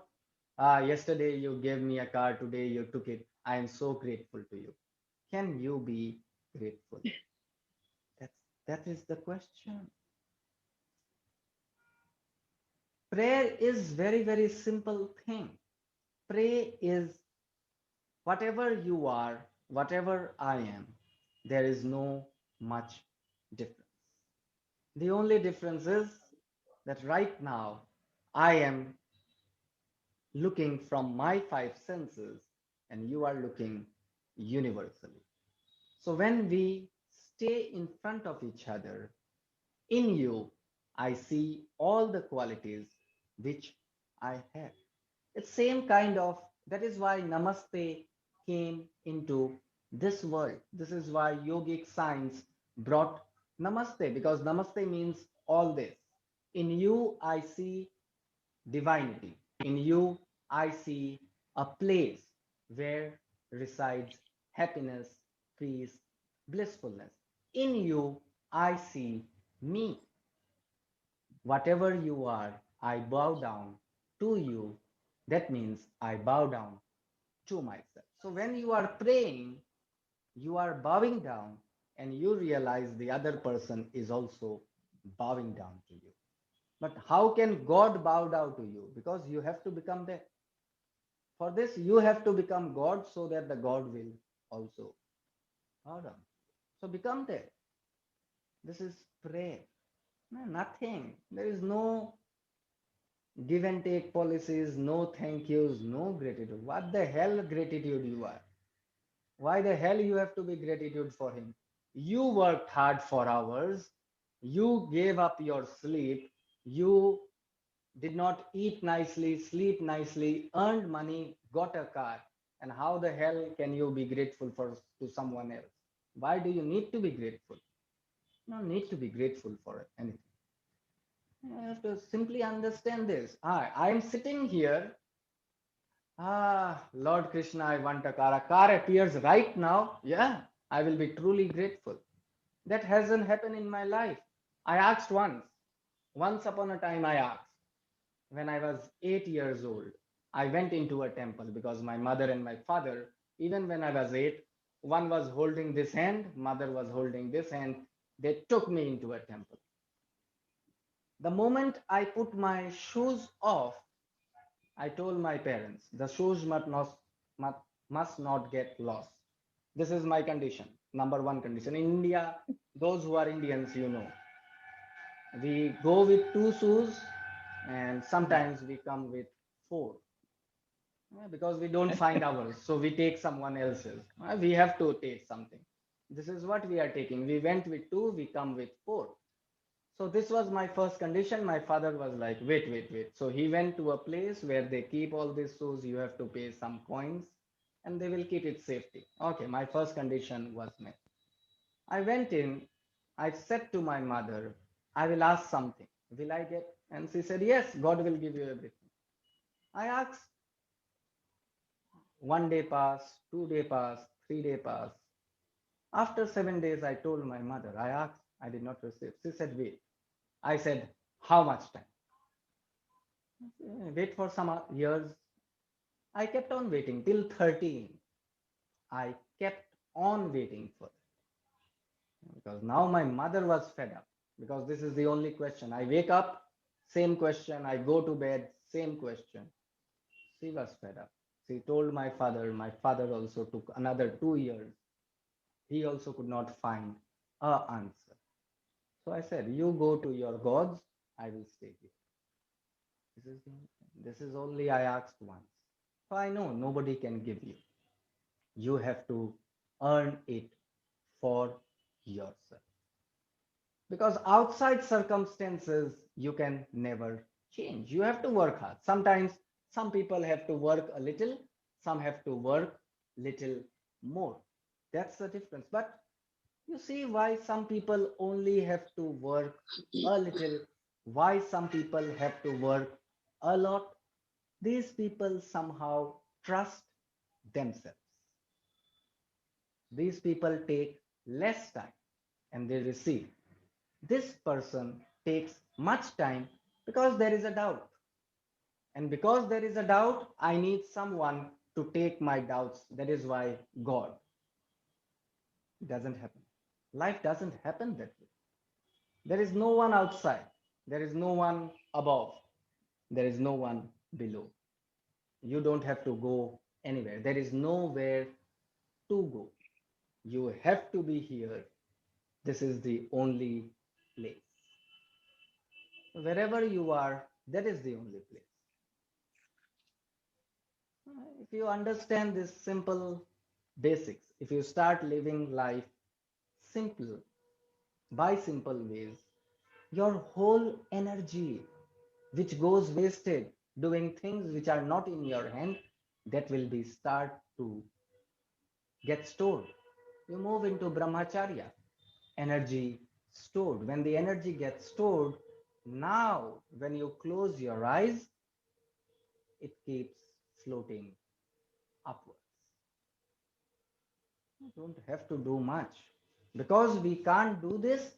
Ah, yesterday you gave me a car, today you took it. I am so grateful to you. Can you be grateful? That's that is the question. Prayer is very, very simple thing. Pray is whatever you are, whatever I am, there is no much difference. The only difference is that right now I am looking from my five senses and you are looking universally. So when we stay in front of each other, in you, I see all the qualities which I have. It's same kind of, that is why Namaste came into this world. This is why yogic science brought Namaste, because Namaste means all this. In you, I see divinity. In you, I see a place where resides happiness, peace, blissfulness. In you, I see me. Whatever you are, I bow down to you That means I bow down to myself. So when you are praying, you are bowing down and you realize the other person is also bowing down to you. But how can God bow down to you? Because you have to become that. For this, you have to become God so that the God will also bow down. So become that. This is prayer. No, nothing. There is no give and take policies, no thank yous, no gratitude. What the hell gratitude you are? Why the hell you have to be gratitude for him? You worked hard for hours. You gave up your sleep. You did not eat nicely, sleep nicely, earned money, got a car. And how the hell can you be grateful for to someone else? Why do you need to be grateful? You don't need to be grateful for anything. You have to simply understand this. I am sitting here. Lord Krishna, I want a car. A car appears right now. Yeah, I will be truly grateful. That hasn't happened in my life. I asked once. Once upon a time, I asked. When I was 8 years old, I went into a temple because my mother and my father, even when I was 8, one was holding this hand, mother was holding this hand. They took me into a temple. The moment I put my shoes off, I told my parents, the shoes must not get lost. This is my condition, number one condition. In India, those who are Indians, you know, we go with two shoes and sometimes we come with four. Because we don't find ours, so we take someone else's. We have to take something. This is what we are taking. We went with two, we come with four. So this was my first condition. My father was like, wait, wait, wait. So he went to a place where they keep all these shoes. You have to pay some coins and they will keep it safety. Okay, my first condition was met. I went in. I said to my mother, I will ask something. Will I get? And she said, yes, God will give you everything. I asked. 1 day passed, 2 day passed, 3 day passed. After 7 days, I told my mother, I asked, I did not receive. She said, wait. I said, how much time? Wait for some years. I kept on waiting till 13. I kept on waiting for that. Because now my mother was fed up. Because this is the only question. I wake up, same question. I go to bed, same question. She was fed up. She told my father. My father also took another 2 years. He also could not find an answer. So I said, you go to your gods, I will stay here. This is only I asked once. So I know nobody can give you. You have to earn it for yourself. Because outside circumstances, you can never change. You have to work hard. Sometimes some people have to work a little, some have to work little more. That's the difference. But you see why some people only have to work a little, why some people have to work a lot. These people somehow trust themselves. These people take less time and they receive. This person takes much time because there is a doubt. And because there is a doubt, I need someone to take my doubts. That is why God. It doesn't happen. Life doesn't happen that way. There is no one outside. There is no one above. There is no one below. You don't have to go anywhere. There is nowhere to go. You have to be here. This is the only place. Wherever you are, that is the only place. If you understand this simple basics, if you start living life simple, by simple ways, your whole energy which goes wasted doing things which are not in your hand, that will be start to get stored. You move into brahmacharya, energy stored. When the energy gets stored, now when you close your eyes, it keeps floating upwards. You don't have to do much. Because we can't do this,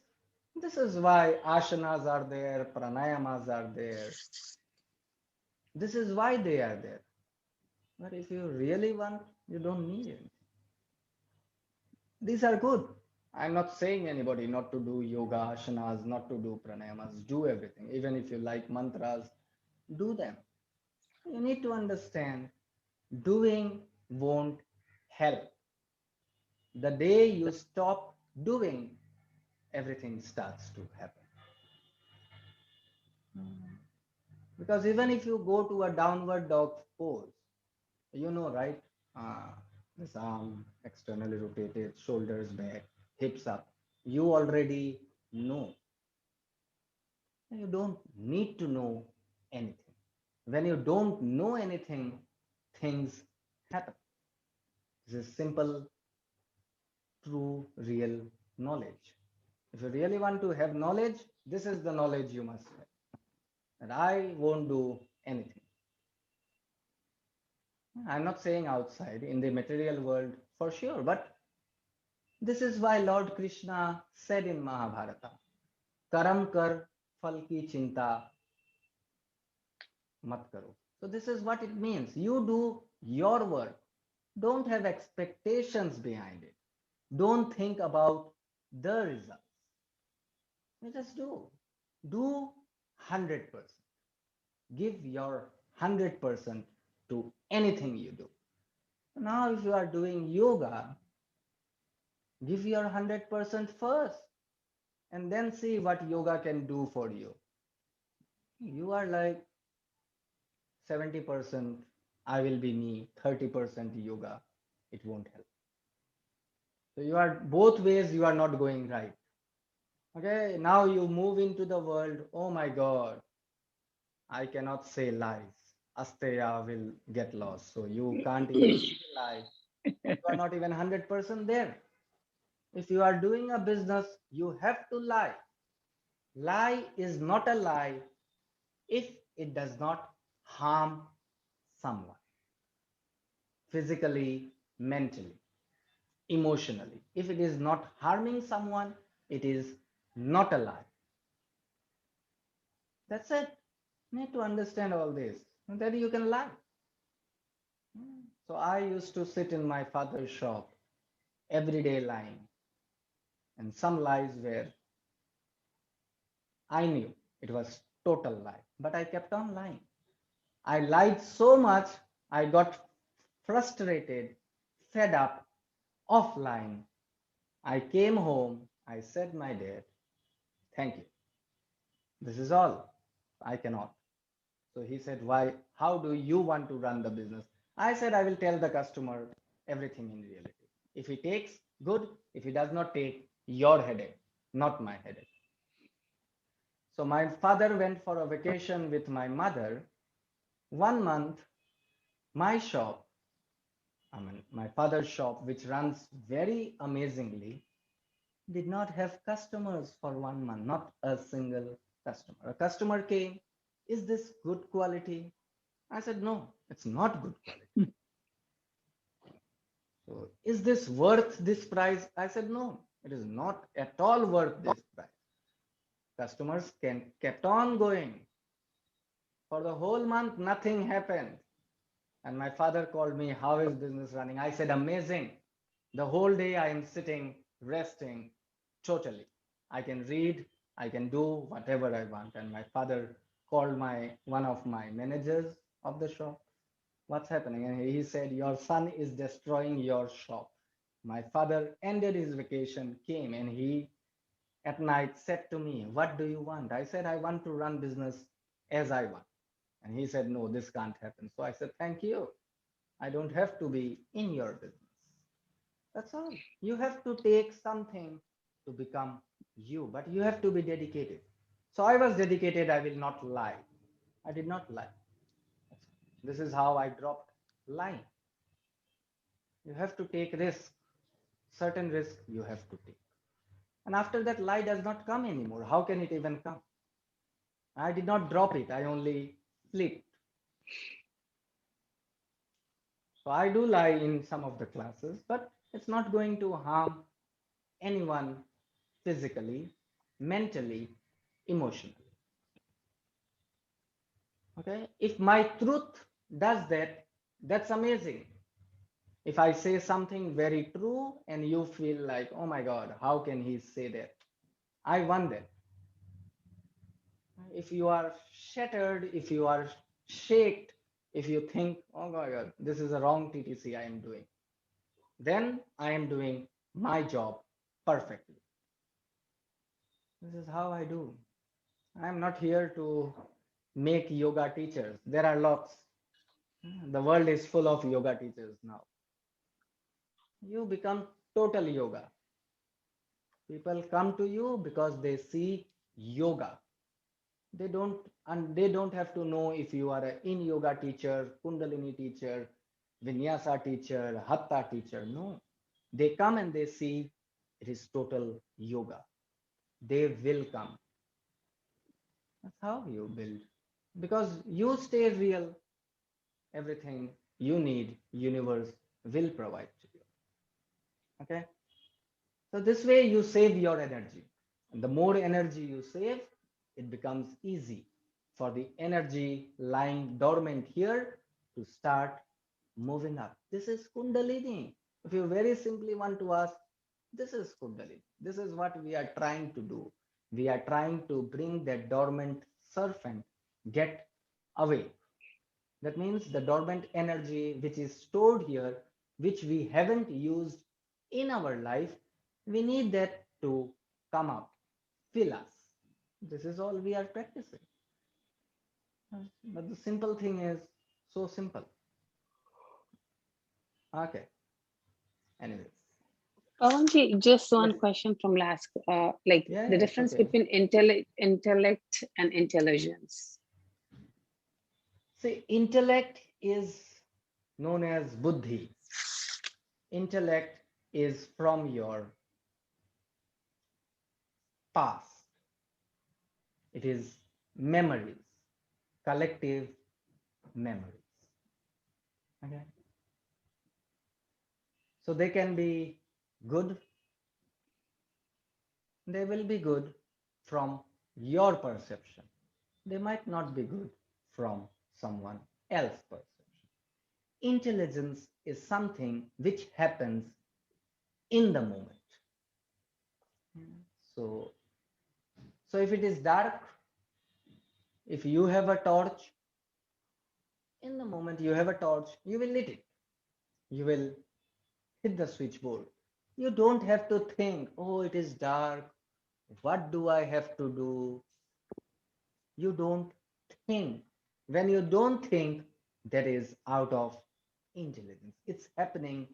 this is why asanas are there, pranayamas are there. This is why they are there. But if you really want, you don't need it. These are good. I'm not saying anybody not to do yoga, asanas, not to do pranayamas, do everything. Even if you like mantras, do them. You need to understand doing won't help. The day you stop doing, everything starts to happen. Because even if you go to a downward dog pose, you know, right? Uh, this arm externally rotated, shoulders back, hips up. You already know. You don't need to know anything. When you don't know anything, things happen. This is simple, true, real knowledge. If you really want to have knowledge, this is the knowledge you must have. And I won't do anything. I'm not saying outside, in the material world for sure, but this is why Lord Krishna said in Mahabharata, Karam kar phal ki chinta mat karo. So this is what it means. You do your work. Don't have expectations behind it. Don't think about the results. You just do. Do 100%. Give your 100% to anything you do. Now, if you are doing yoga, give your 100% first and then see what yoga can do for you. You are like 70%, I will be me, 30% yoga, it won't help. So you are both ways, you are not going right. Okay, now you move into the world. Oh my God, I cannot say lies. Asteya will get lost. So you can't even say lie. You are not even 100% there. If you are doing a business, you have to lie. Lie is not a lie if it does not harm someone physically, mentally, emotionally. If it is not harming someone, it is not a lie. That's it. You need to understand all this. And then you can lie. So I used to sit in my father's shop every day lying. And some lies were, I knew it was total lie, but I kept on lying. I lied so much, I got frustrated, fed up of lying. I came home, I said, my dad, thank you. This is all. I cannot. So he said, why? How do you want to run the business? I said, I will tell the customer everything in reality. If he takes, good. If he does not take, your headache, not my headache. So my father went for a vacation with my mother. 1 month, my shop, my father's shop, which runs very amazingly, did not have customers for 1 month, not a single customer. A customer came, is this good quality? I said, no, it's not good quality. So, is this worth this price? I said, no, it is not at all worth this price. Customers kept on going. For the whole month, nothing happened. And my father called me, how is business running? I said, amazing. The whole day I am sitting, resting, totally. I can read, I can do whatever I want. And my father called one of my managers of the shop. What's happening? And he said, your son is destroying your shop. My father ended his vacation, came, and he at night said to me, what do you want? I said, I want to run business as I want. And he said, no, this can't happen. So I said, thank you. I don't have to be in your business. That's all. You have to take something to become you, but you have to be dedicated. So I was dedicated. I will not lie. I did not lie. This is how I dropped lying. You have to take risk. Certain risk you have to take. And after that, lie does not come anymore. How can it even come? I did not drop it. I only flipped. So I do lie in some of the classes, but it's not going to harm anyone physically, mentally, emotionally. Okay, if my truth does that, that's amazing. If I say something very true and you feel like, oh my God, how can he say that? I won that. If you are shattered, if you are shaked, if you think, oh my God, this is a wrong TTC I am doing, then I am doing my job perfectly. This is how I do. I am not here to make yoga teachers. There are lots. The world is full of yoga teachers now. You become total yoga. People come to you because they see yoga. They don't have to know if you are a in yoga teacher, Kundalini teacher, Vinyasa teacher, Hatha teacher. No. They come and they see it is total yoga. They will come. That's how you build. Because you stay real, everything you need, universe will provide to you. Okay. So this way you save your energy. And the more energy you save, it becomes easy for the energy lying dormant here to start moving up. This is Kundalini. If you very simply want to ask, this is Kundalini. This is what we are trying to do. We are trying to bring that dormant serpent get away. That means the dormant energy which is stored here, which we haven't used in our life, we need that to come up, fill us. This is all we are practicing. But the simple thing is so simple. Okay. Anyways. Pawanji, just one Yes. question from last, like Yeah, the yeah, it's difference okay. between intellect and intelligence. See, intellect is known as buddhi. Intellect is from your past. It is memories, collective memories. Okay. So they can be good. They will be good from your perception. They might not be good from someone else's perception. Intelligence is something which happens in the moment. So, so if it is dark, if you have a torch, in the moment you have a torch, you will lit it. You will hit the switchboard. You don't have to think, oh, it is dark. What do I have to do? You don't think. When you don't think, that is out of intelligence. It's happening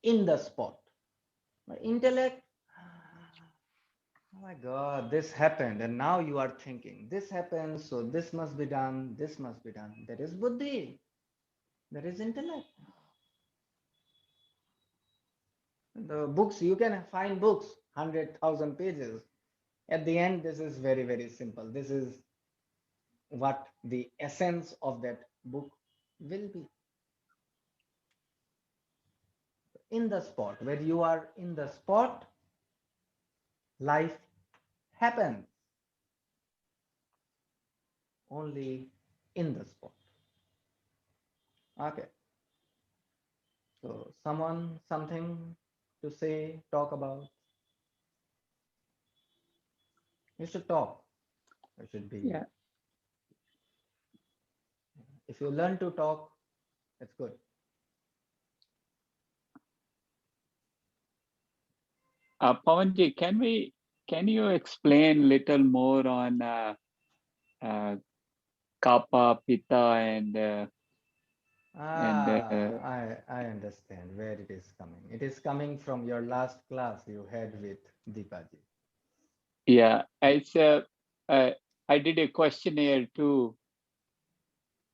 in the spot. But intellect, oh my God, this happened, and now you are thinking, this happened, so this must be done, this must be done. That is buddhi. That is intellect. The books, you can find books, 100,000 pages. At the end, this is very, very simple. This is what the essence of that book will be. In the spot, where you are in the spot, life happens only in the spot. Okay. So someone, something to say, talk about. You should talk. You should be. Yeah. If you learn to talk, that's good. Pawanji, can you explain little more on Kapha, Pitta, and I understand where it is coming. It is coming from your last class you had with Deepaji. yeah, it's I did a questionnaire too,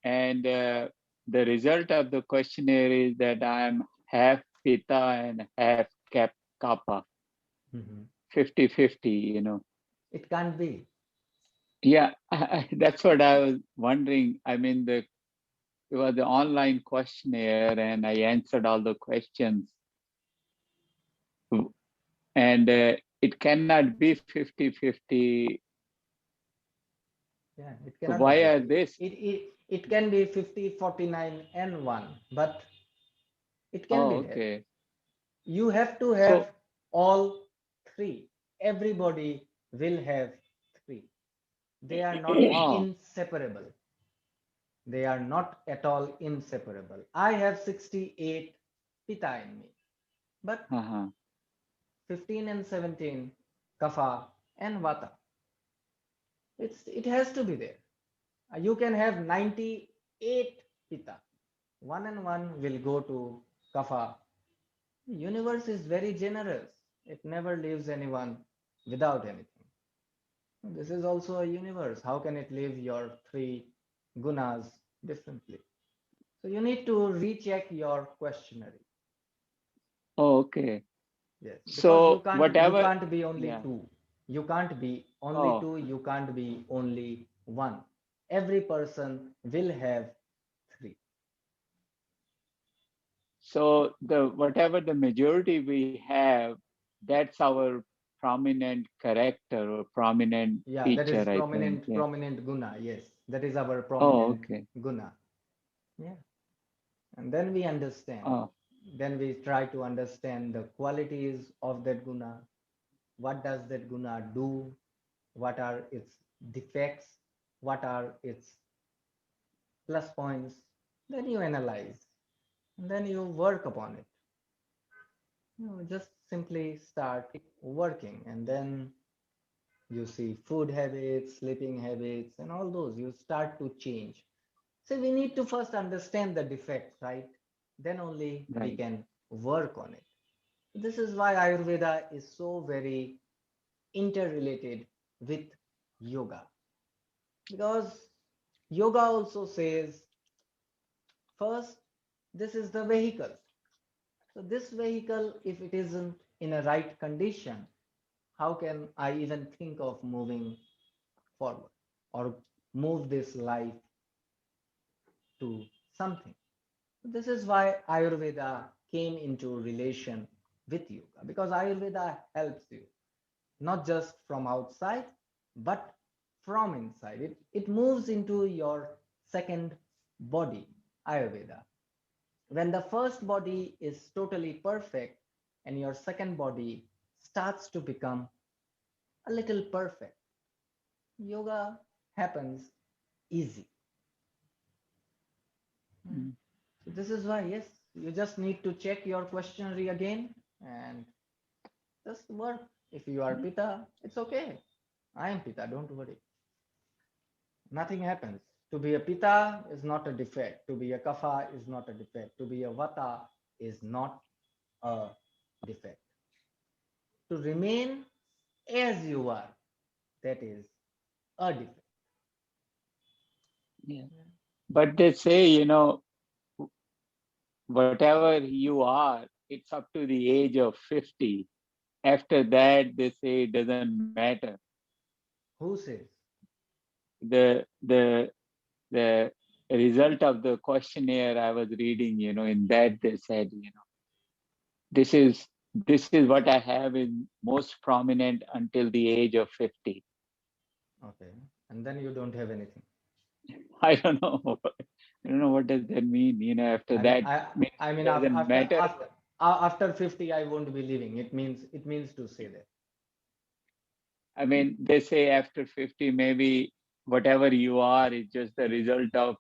and the result of the questionnaire is that I'm half Pitta and half Kapha, Mhm. 50-50. It can't be. Yeah, that's what I was wondering. I mean, it was the online questionnaire, and I answered all the questions, and it cannot be 50-50. Yeah, it So cannot be why are 50. this? It can be 50, 49, and 1, but it can Oh, be there. okay. You have to So, have all three. Everybody will have three. They are not oh, inseparable. They are not at all inseparable. I have 68 pitta in me, but uh-huh. 15 and 17 kapha and vata. It has to be there. You can have 98 pitta. One and one will go to kapha. Universe is very generous. It never leaves anyone without anything. This is also a universe. How can it leave your three gunas differently? So you need to recheck your questionnaire. Oh, okay. Yes, because So you whatever, can't be only yeah. two. You can't be only Oh, two. You can't be only one. Every person will have three. so the whatever the majority we have, that's our prominent character or prominent Yeah, that feature, is I think. Yeah. prominent guna. Yes, that is our Oh, prominent okay. guna. Yeah, and then we understand. Oh, Then we try to understand the qualities of that guna. What does that guna do? What are its defects? What are its plus points? Then you analyze. And then you work upon it. Just simply start working, and then you see food habits, sleeping habits, and all those. You start to change. So we need to first understand the defects, right? Then only we right. can work on it. This is why Ayurveda is so very interrelated with yoga, because yoga also says first, this is the vehicle. So this vehicle, if it isn't in a right condition, how can I even think of moving forward or move this life to something? This is why Ayurveda came into relation with yoga, because Ayurveda helps you not just from outside but from inside. It moves into your second body, Ayurveda. When the first body is totally perfect and your second body starts to become a little perfect, yoga happens easy. Mm. So this is why, yes, you just need to check your questionnaire again and just work. If you are Pitta, it's okay. I am Pitta, don't worry. Nothing happens. To be a Pitta is not a defect. To be a Kapha is not a defect. To be a Vata is not a defect. To remain as you are, that is a defect. Yeah. But they say, whatever you are, it's up to the age of 50. After that, they say it doesn't matter. Who says? The result of the questionnaire I was reading, in that they said, this is this is what I have in most prominent until the age of 50. Okay. And then you don't have anything. I don't know. I don't know what does that mean. After I mean, that means I it mean, doesn't matter. after 50, I won't be living. It means to say that. I mean, they say after 50, maybe whatever you are is just the result of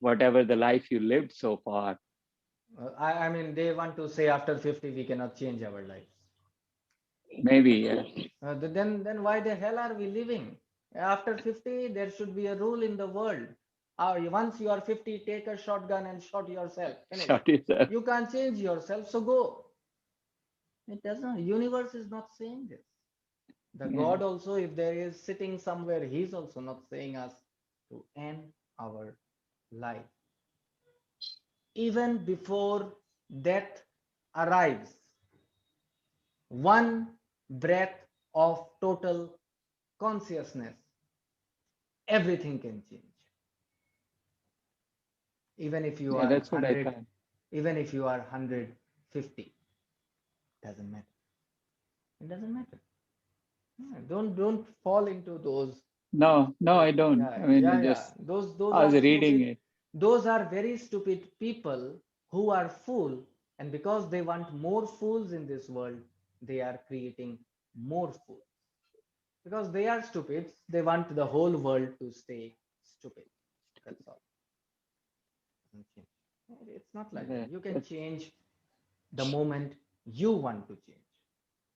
whatever the life you lived so far. I mean, they want to say after 50 we cannot change our lives. Maybe, yeah. Then why the hell are we living? After 50, there should be a rule in the world. Once you are 50, take a shotgun and shot yourself. Finish. Shut yourself. You can't change yourself, so go. It doesn't. Universe is not saying this. The Yeah. God also, if there is sitting somewhere, he's also not saying us to end our life. Even before death arrives, one breath of total consciousness, everything can change. Even if you Yeah, are that's what I 100, thought. even if you are 150, doesn't matter. It doesn't matter. Don't fall into those No, no, I don't. Yeah, I mean, yeah, yeah. just Those I are was reading stupid. it. Those are very stupid people who are fool, and because they want more fools in this world, they are creating more fools. Because they are stupid, they want the whole world to stay stupid. That's all. Doesn't change. It's not like that. Yeah, You can that's, change the moment you want to change.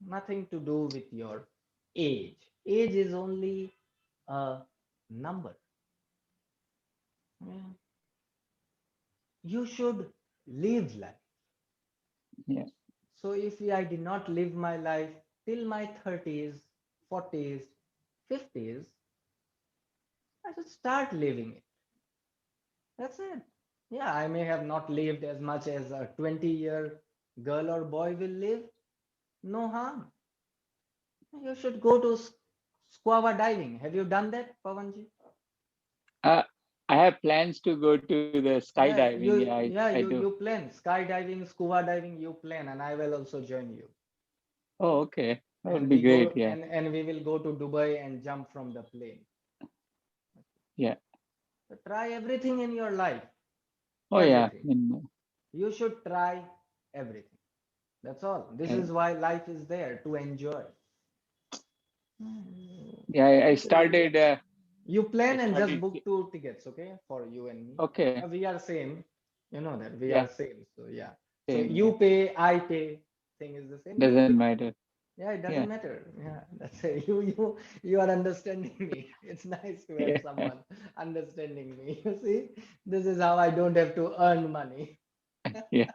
Nothing to do with your age. Age is only a number. Yeah. You should live life. yeah, So if I did not live my life till my 30s, 40s, 50s, I should start living it. That's it. Yeah, I may have not lived as much as a 20-year girl or boy will live. No harm. You should go to scuba diving. Have you done that, Pavanji? uh, I have plans to go to the skydiving. I do. You plan skydiving, scuba diving, you plan, and I will also join you. Oh, okay. That would And be we great. go Yeah, and we will go to Dubai and jump from the plane. yeah. So try everything in your life. Oh, yeah. Everything. You should try everything. That's all. This Yeah, is why life is there to enjoy. yeah. I started. You I plan and just started. book two tickets, okay, for you and me. Okay. We are same. You know that we are Yeah, same. So yeah. So same. Yeah, you pay, I pay. Thing is the same. You doesn't pick. matter. Yeah, it Yeah, doesn't matter. Yeah, that's it. You are understanding me. It's nice to have yeah, someone understanding me. You see, this is how I don't have to earn money. yeah,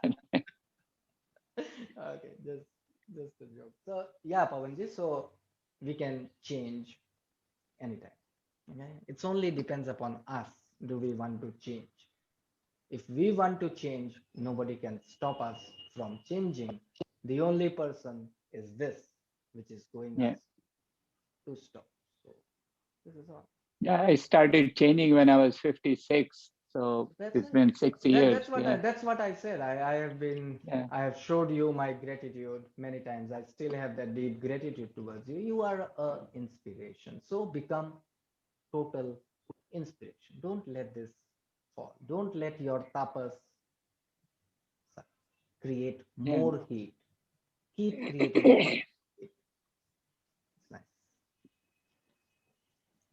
Okay, just a joke. So yeah, Pavanji. So we can change anytime. Okay, it's only depends upon us. Do we want to change? If we want to change, nobody can stop us from changing. The only person is this, which is going yeah. us to stop. So this is all. Yeah, I started changing when I was 56. So That's it's it. been 6 years. Yeah, That's what I said. yeah, I have showed you my gratitude many times. I still have that deep gratitude towards you. You are a inspiration. So become total inspiration. Don't let this fall. Don't let your tapas create yeah. more heat. Keep creating more heat. It's nice.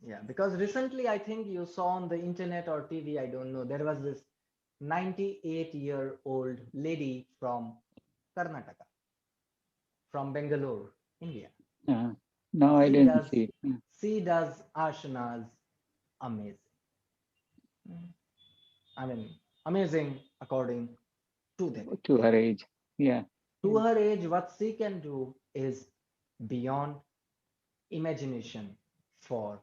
Yeah, because recently I think you saw on the internet or TV, I don't know, there was this 98-year-old lady from Karnataka, from Bangalore, India. No, I She didn't does see. she does asanas amazing. I mean, amazing according to them. To her age. Yeah, To yeah, her age, what she can do is beyond imagination for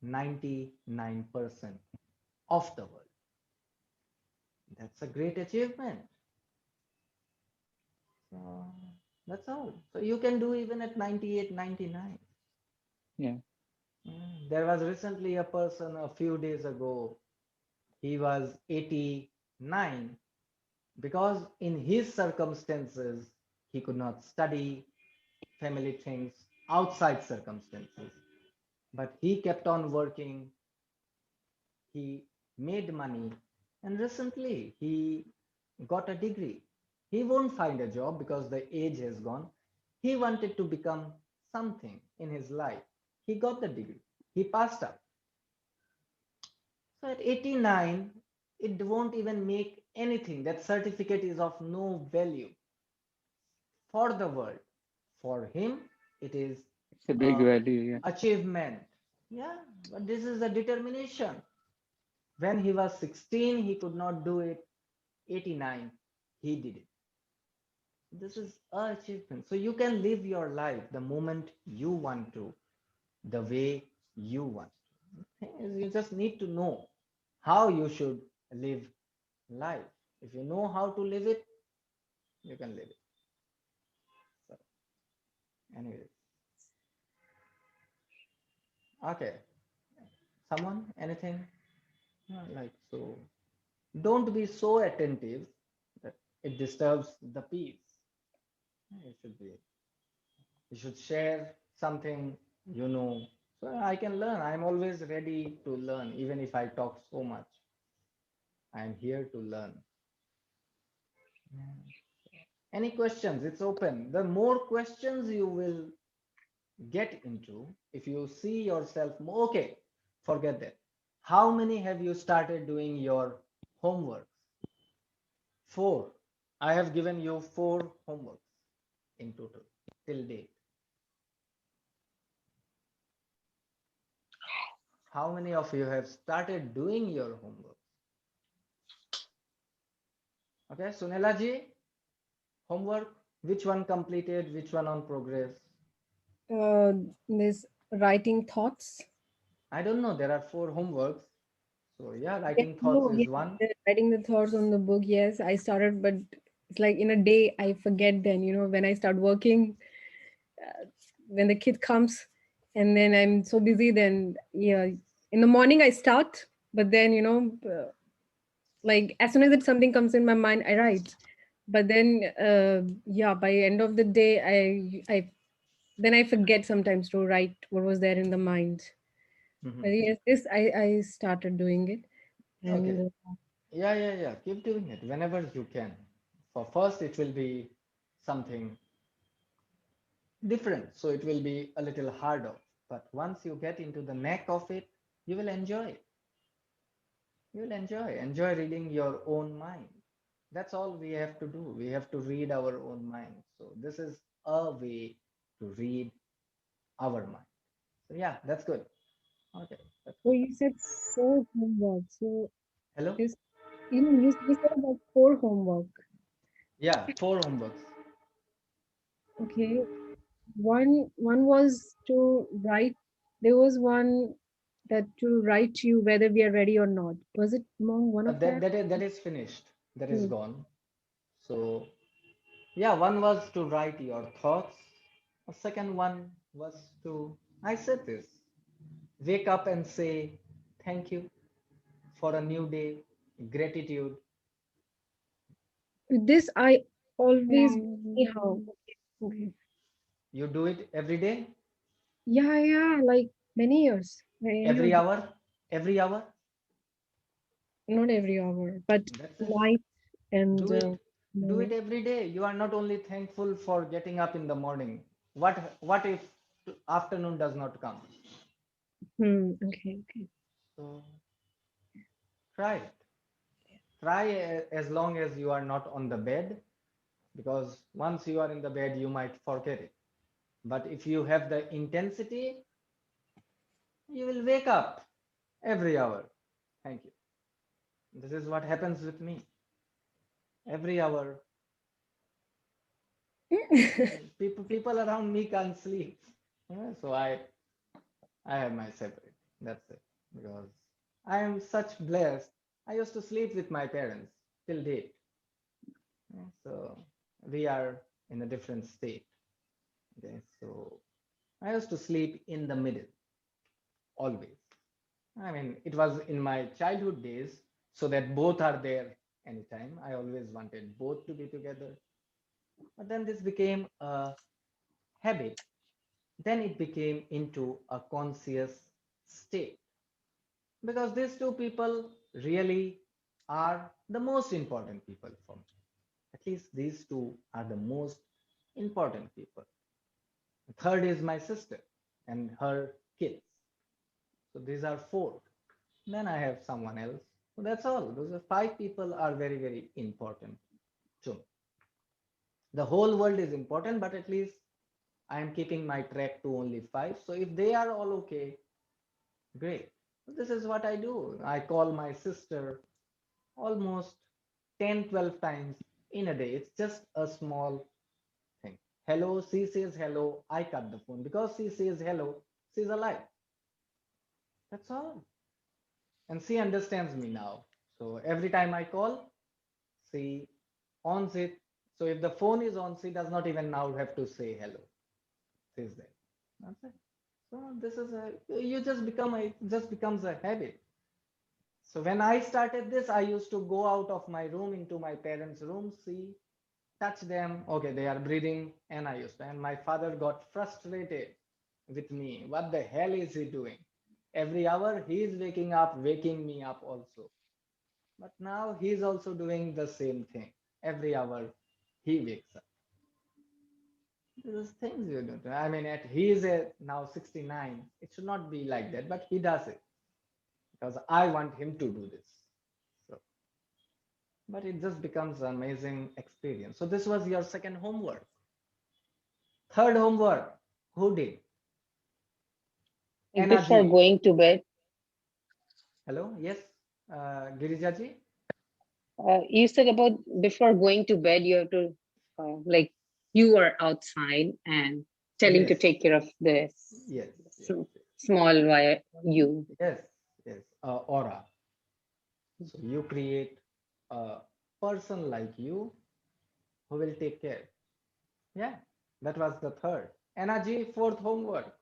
99% of the world. That's a great achievement. So that's all. So you can do even at 98, 99. yeah. There was recently a person a few days ago, he was 89 because in his circumstances, he could not study family things outside circumstances. But he kept on working, he made money, and recently he got a degree. He won't find a job because the age has gone. He wanted to become something in his life. He got the degree. He passed out. So at 89, it won't even make anything. That certificate is of no value for the world. For him, it is It's a big a value. Yeah, achievement. Yeah, but this is a determination. When he was 16, he could not do it. 89, he did it. This is a achievement. So you can live your life the moment you want to, the way you want. You just need to know how you should live life. If you know how to live it, you can live it. So, anyways, okay. Someone, anything? Like so. Don't be so attentive that it disturbs the peace. You should be. You should share something you know. So I can learn. I'm always ready to learn, even if I talk so much. I'm here to learn. Any questions? It's open. The more questions you will get into, if you see yourself more, okay, forget that. How many have you started doing your homework? 4. I have given you 4 homeworks in total till date. How many of you have started doing your homework? Okay, Sunela ji, homework, which one completed, which one on progress? This writing thoughts. I don't know, there are 4 homeworks. So yeah, Yes, writing thoughts no, is yes, one. writing the thoughts on the book. Yes, I started, but it's like in a day I forget. Then when I start working, when the kid comes, and then I'm so busy. Then yeah, in the morning I start, but then like as soon as something comes in my mind, I write. But then yeah, by end of the day, I then I forget sometimes to write what was there in the mind. But yes, this I started doing it, Okay. and Yeah. Keep doing it whenever you can. For first, it will be something different, so it will be a little harder. But once you get into the neck of it, you will enjoy it. You will enjoy reading your own mind. That's all we have to do. We have to read our own mind. So this is a way to read our mind. So yeah, that's good. Okay, that's so good. you said 4 homework. So Hello? is you said about 4 homework. Yeah, 4 homeworks. Okay, one was to write. There was one that to write to you whether we are ready or not. Was it among one of that? That is finished. That is Hmm. gone. So yeah, one was to write your thoughts. The second one was to, I said this, wake up and say thank you for a new day, gratitude. This I always anyhow. Okay. You do it every day, Yeah, like many years. Anyhow, every hour, every hour. not every hour, but That's it. night and Do it. Do it morning. every day. You are not only thankful for getting up in the morning. What if afternoon does not come? Okay. So try it. Try as long as you are not on the bed, because once you are in the bed, you might forget it. But if you have the intensity, you will wake up every hour. Thank you. This is what happens with me. Every hour, people around me can't sleep. So I have my separate. That's it. Because I am such blessed. I used to sleep with my parents till date. So we are in a different state. Okay. So I used to sleep in the middle always. I mean, it was in my childhood days, so that both are there anytime. I always wanted both to be together. But then this became a habit. Then it became into a conscious state. Because these two people really are the most important people for me. At least these two are the most important people. The third is my sister and her kids. So these are 4. Then I have someone else. So that's all. Those are 5 people are very, very important to me. The whole world is important, but at least I am keeping my track to only 5. So if they are all okay, great. This is what I do. I call my sister almost 10, 12 times in a day. It's just a small thing. Hello, she says hello, I cut the phone. Because she says hello, she's alive. That's all. And she understands me now. So every time I call, she ons it. So if the phone is on, she does not even now have to say hello. She's there. That's it. So this is you just become it just becomes a habit. So when I started this, I used to go out of my room into my parents' room, see, touch them. Okay, they are breathing, and I used to. And my father got frustrated. with me. What the hell is he doing? Every hour he is waking up, waking me up also. But now he's also doing the same thing. Every hour he wakes up. These things you do. I mean, he is now 69. It should not be like that, but he does it because I want him to do this. So, but it just becomes an amazing experience. So this was your second homework. Third homework, who did? Before Energy. going to bed, Hello, yes, Girijaji. you said about before going to bed, you have to, like, you are outside and telling to Yes. take care of this Yes, small you. yes, yes. Aura. So you create a person like you who will take care. Yeah, that was the third. Energy, fourth homework.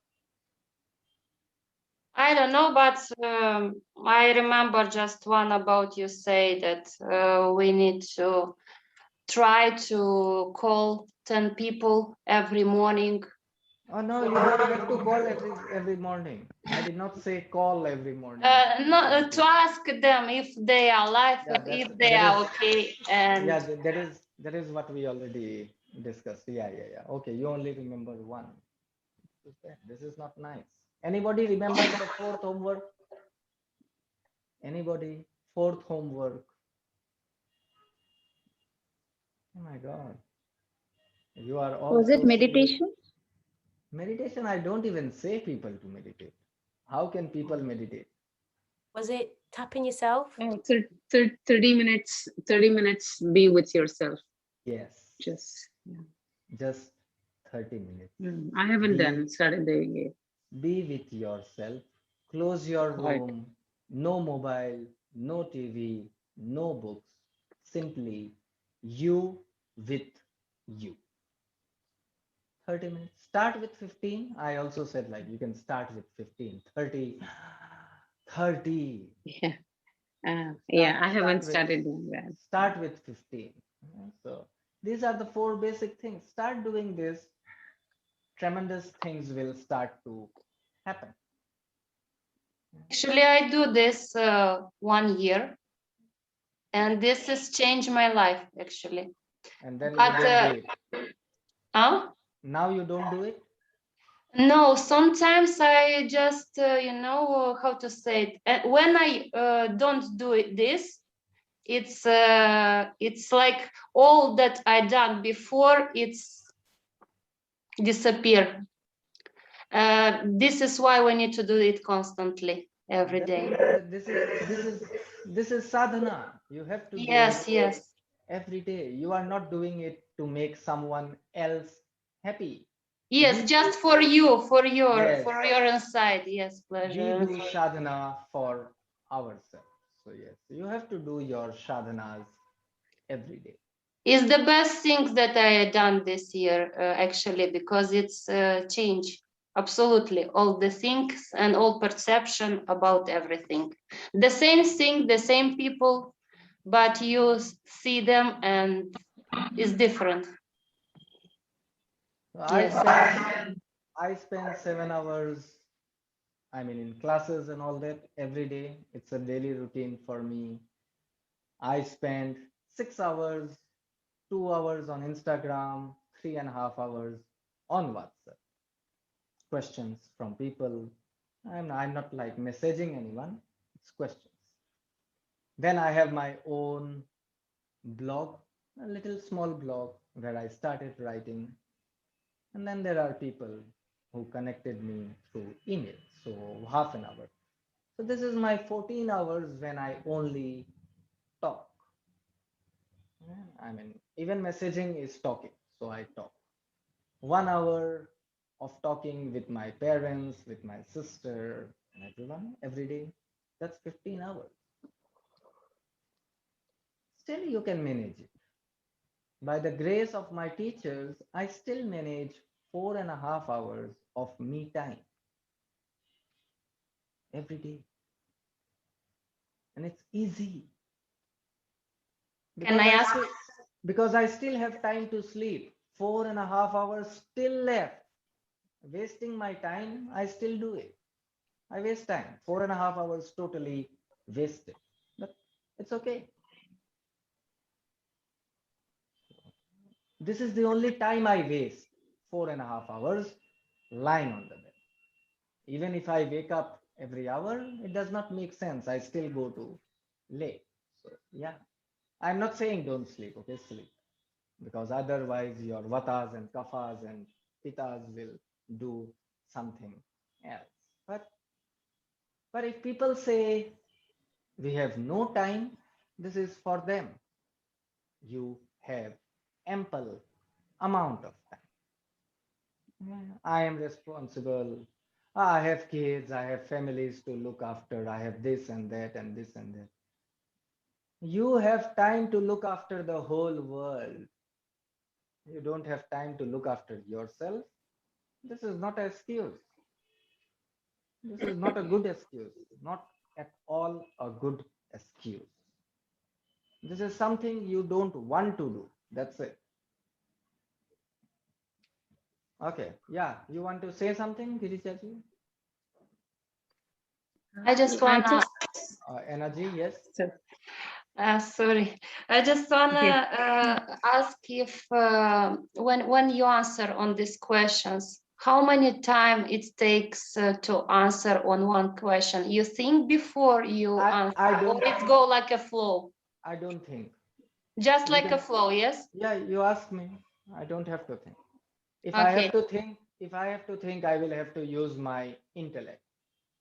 I don't know, but I remember just one about you say that we need to try to call 10 people every morning. Oh no, you don't have to call every morning. I did not say call every morning. No, to ask them if they are alive, Yeah, if they are okay, and yeah, that is what we already discussed. Yeah. Okay, you only remember one. This is not nice. Anybody remember the fourth homework? Anybody? Fourth homework. Oh my God. You are all Was it so serious. meditation? Meditation, I don't even say people to meditate. How can people meditate? Was it tapping yourself? Oh, 30 minutes, 30 minutes be with yourself. Yes. Just, yeah. Just 30 minutes. I haven't started doing it. Be with yourself. Close your Quiet. room. No mobile, no TV, no books. Simply you with you. 30 minutes. Start with 15. I also said like you can start with 15. 30. 30. Yeah. Yeah, I haven't started doing that. Start with 15. So these are the four basic things. Start doing this. Tremendous things will start to happen. actually I do this 1 year, and this has changed my life actually. And then But you don't do it. Now you don't do it? No, sometimes I just, how to say it. When I don't do this, it's like all that I done before, it's disappear. This is why we need to do it constantly every day. This is sadhana. You have to Yes, do it yes. every day. You are not doing it to make someone else happy. Yes, just for you, for your Yes. for your inside. Yes, pleasure. We do sadhana for ourselves. So yes, you have to do your sadhanas every day. It's the best thing that I done this year, actually, because it's changed absolutely all the things and all perception about everything. The same thing, the same people, but you see them and it's different. Yes. I spend 7 hours, I mean, in classes and all that every day. It's a daily routine for me. I spend 6 hours, 2 hours on Instagram, 3.5 hours on WhatsApp. Questions from people. I'm not like messaging anyone, it's questions. Then I have my own blog, a little small blog where I started writing. And then there are people who connected me through email, so half an hour. So this is my 14 hours when I only talk. I mean, even messaging is talking, so I talk. 1 hour of talking with my parents, with my sister, and everyone every day. That's 15 hours. Still, you can manage it. By the grace of my teachers, I still manage 4.5 hours of me time every day. And it's easy. Can I ask? Because I still have time to sleep. 4.5 hours still left. wasting my time, I still do it. I waste time. 4.5 hours totally wasted. But it's okay. This is the only time I waste. 4.5 hours lying on the bed. Even if I wake up every hour, it does not make sense. I still go to late. So yeah, I'm not saying don't sleep, okay, sleep. Because otherwise your vatas and kaphas and pitas will do something else. But if people say we have no time, this is for them. You have ample amount of time. I am responsible. I have kids, I have families to look after, I have this and that and this and that. You have time to look after the whole world. You don't have time to look after yourself. This is not an excuse. This is not a good excuse. Not at all a good excuse. This is something you don't want to do. That's it. Okay. Yeah. You want to say something, Girijaji? I just I wanna just Energy, yes. so, sorry. I just wanna okay. ask if when you answer on these questions, how many time it takes to answer on one question? You think before you answer, I or don't it go like a flow? I don't think. Just You like a can, flow, yes? yeah, you ask me. I don't have to think. If I Okay. have to think, I will have to use my intellect.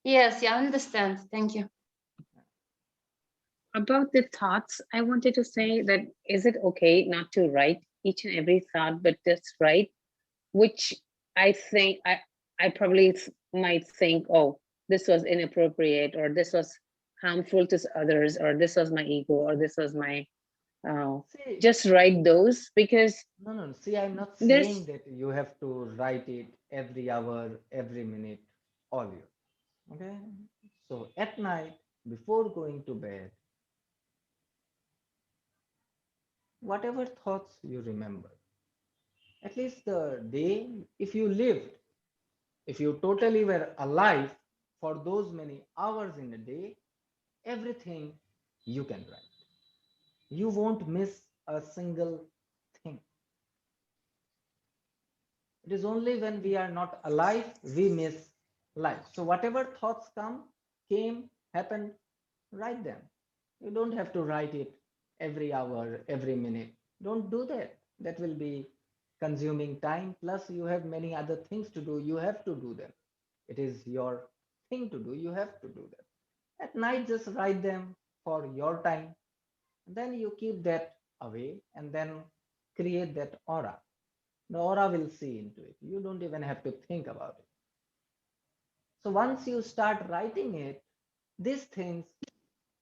Yes, yeah, I understand. Thank you. About the thoughts, I wanted to say that is it okay not to write each and every thought, but just write, which I think I probably might think, oh, this was inappropriate, or this was harmful to others, or this was my ego, or this was my See, just write those because no. See, I'm not saying there's that you have to write it every hour, every minute, all year. Okay. So at night, before going to bed, whatever thoughts you remember, at least the day, if you lived, if you totally were alive for those many hours in a day, everything you can write. You won't miss a single thing. It is only when we are not alive we miss life. So whatever thoughts came, happened, write them. You don't have to write it every hour, every minute. Don't do that. That will be consuming time. Plus, you have many other things to do. You have to do them. It is your thing to do. You have to do them. At night, just write them for your time. Then you keep that away and then create that aura. The aura will see into it. You don't even have to think about it. So once you start writing it, these things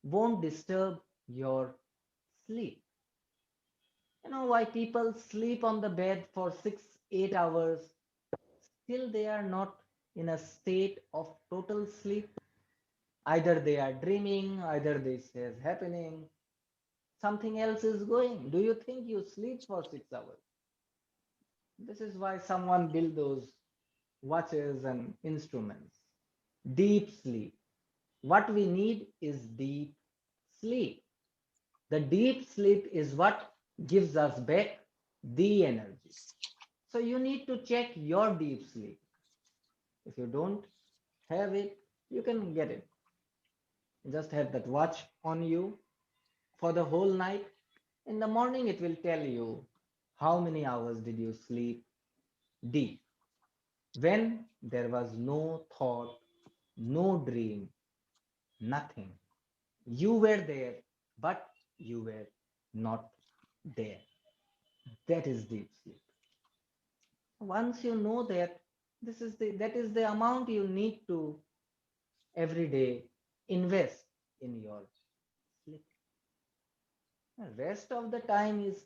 won't disturb your sleep. You know why people sleep on the bed for 6, 8 hours? Still, they are not in a state of total sleep. Either they are dreaming, either this is happening, something else is going. Do you think you sleep for 6 hours? This is why someone built those watches and instruments. Deep sleep. What we need is deep sleep. The deep sleep is what gives us back the energy. So you need to check your deep sleep. If you don't have it, you can get it. Just have that watch on you for the whole night. In the morning, it will tell you how many hours did you sleep deep. When there was no thought, no dream, nothing. You were there, but you were not there. That is deep sleep. Once you know that, that is the amount you need to every day invest in your sleep. The rest of the time is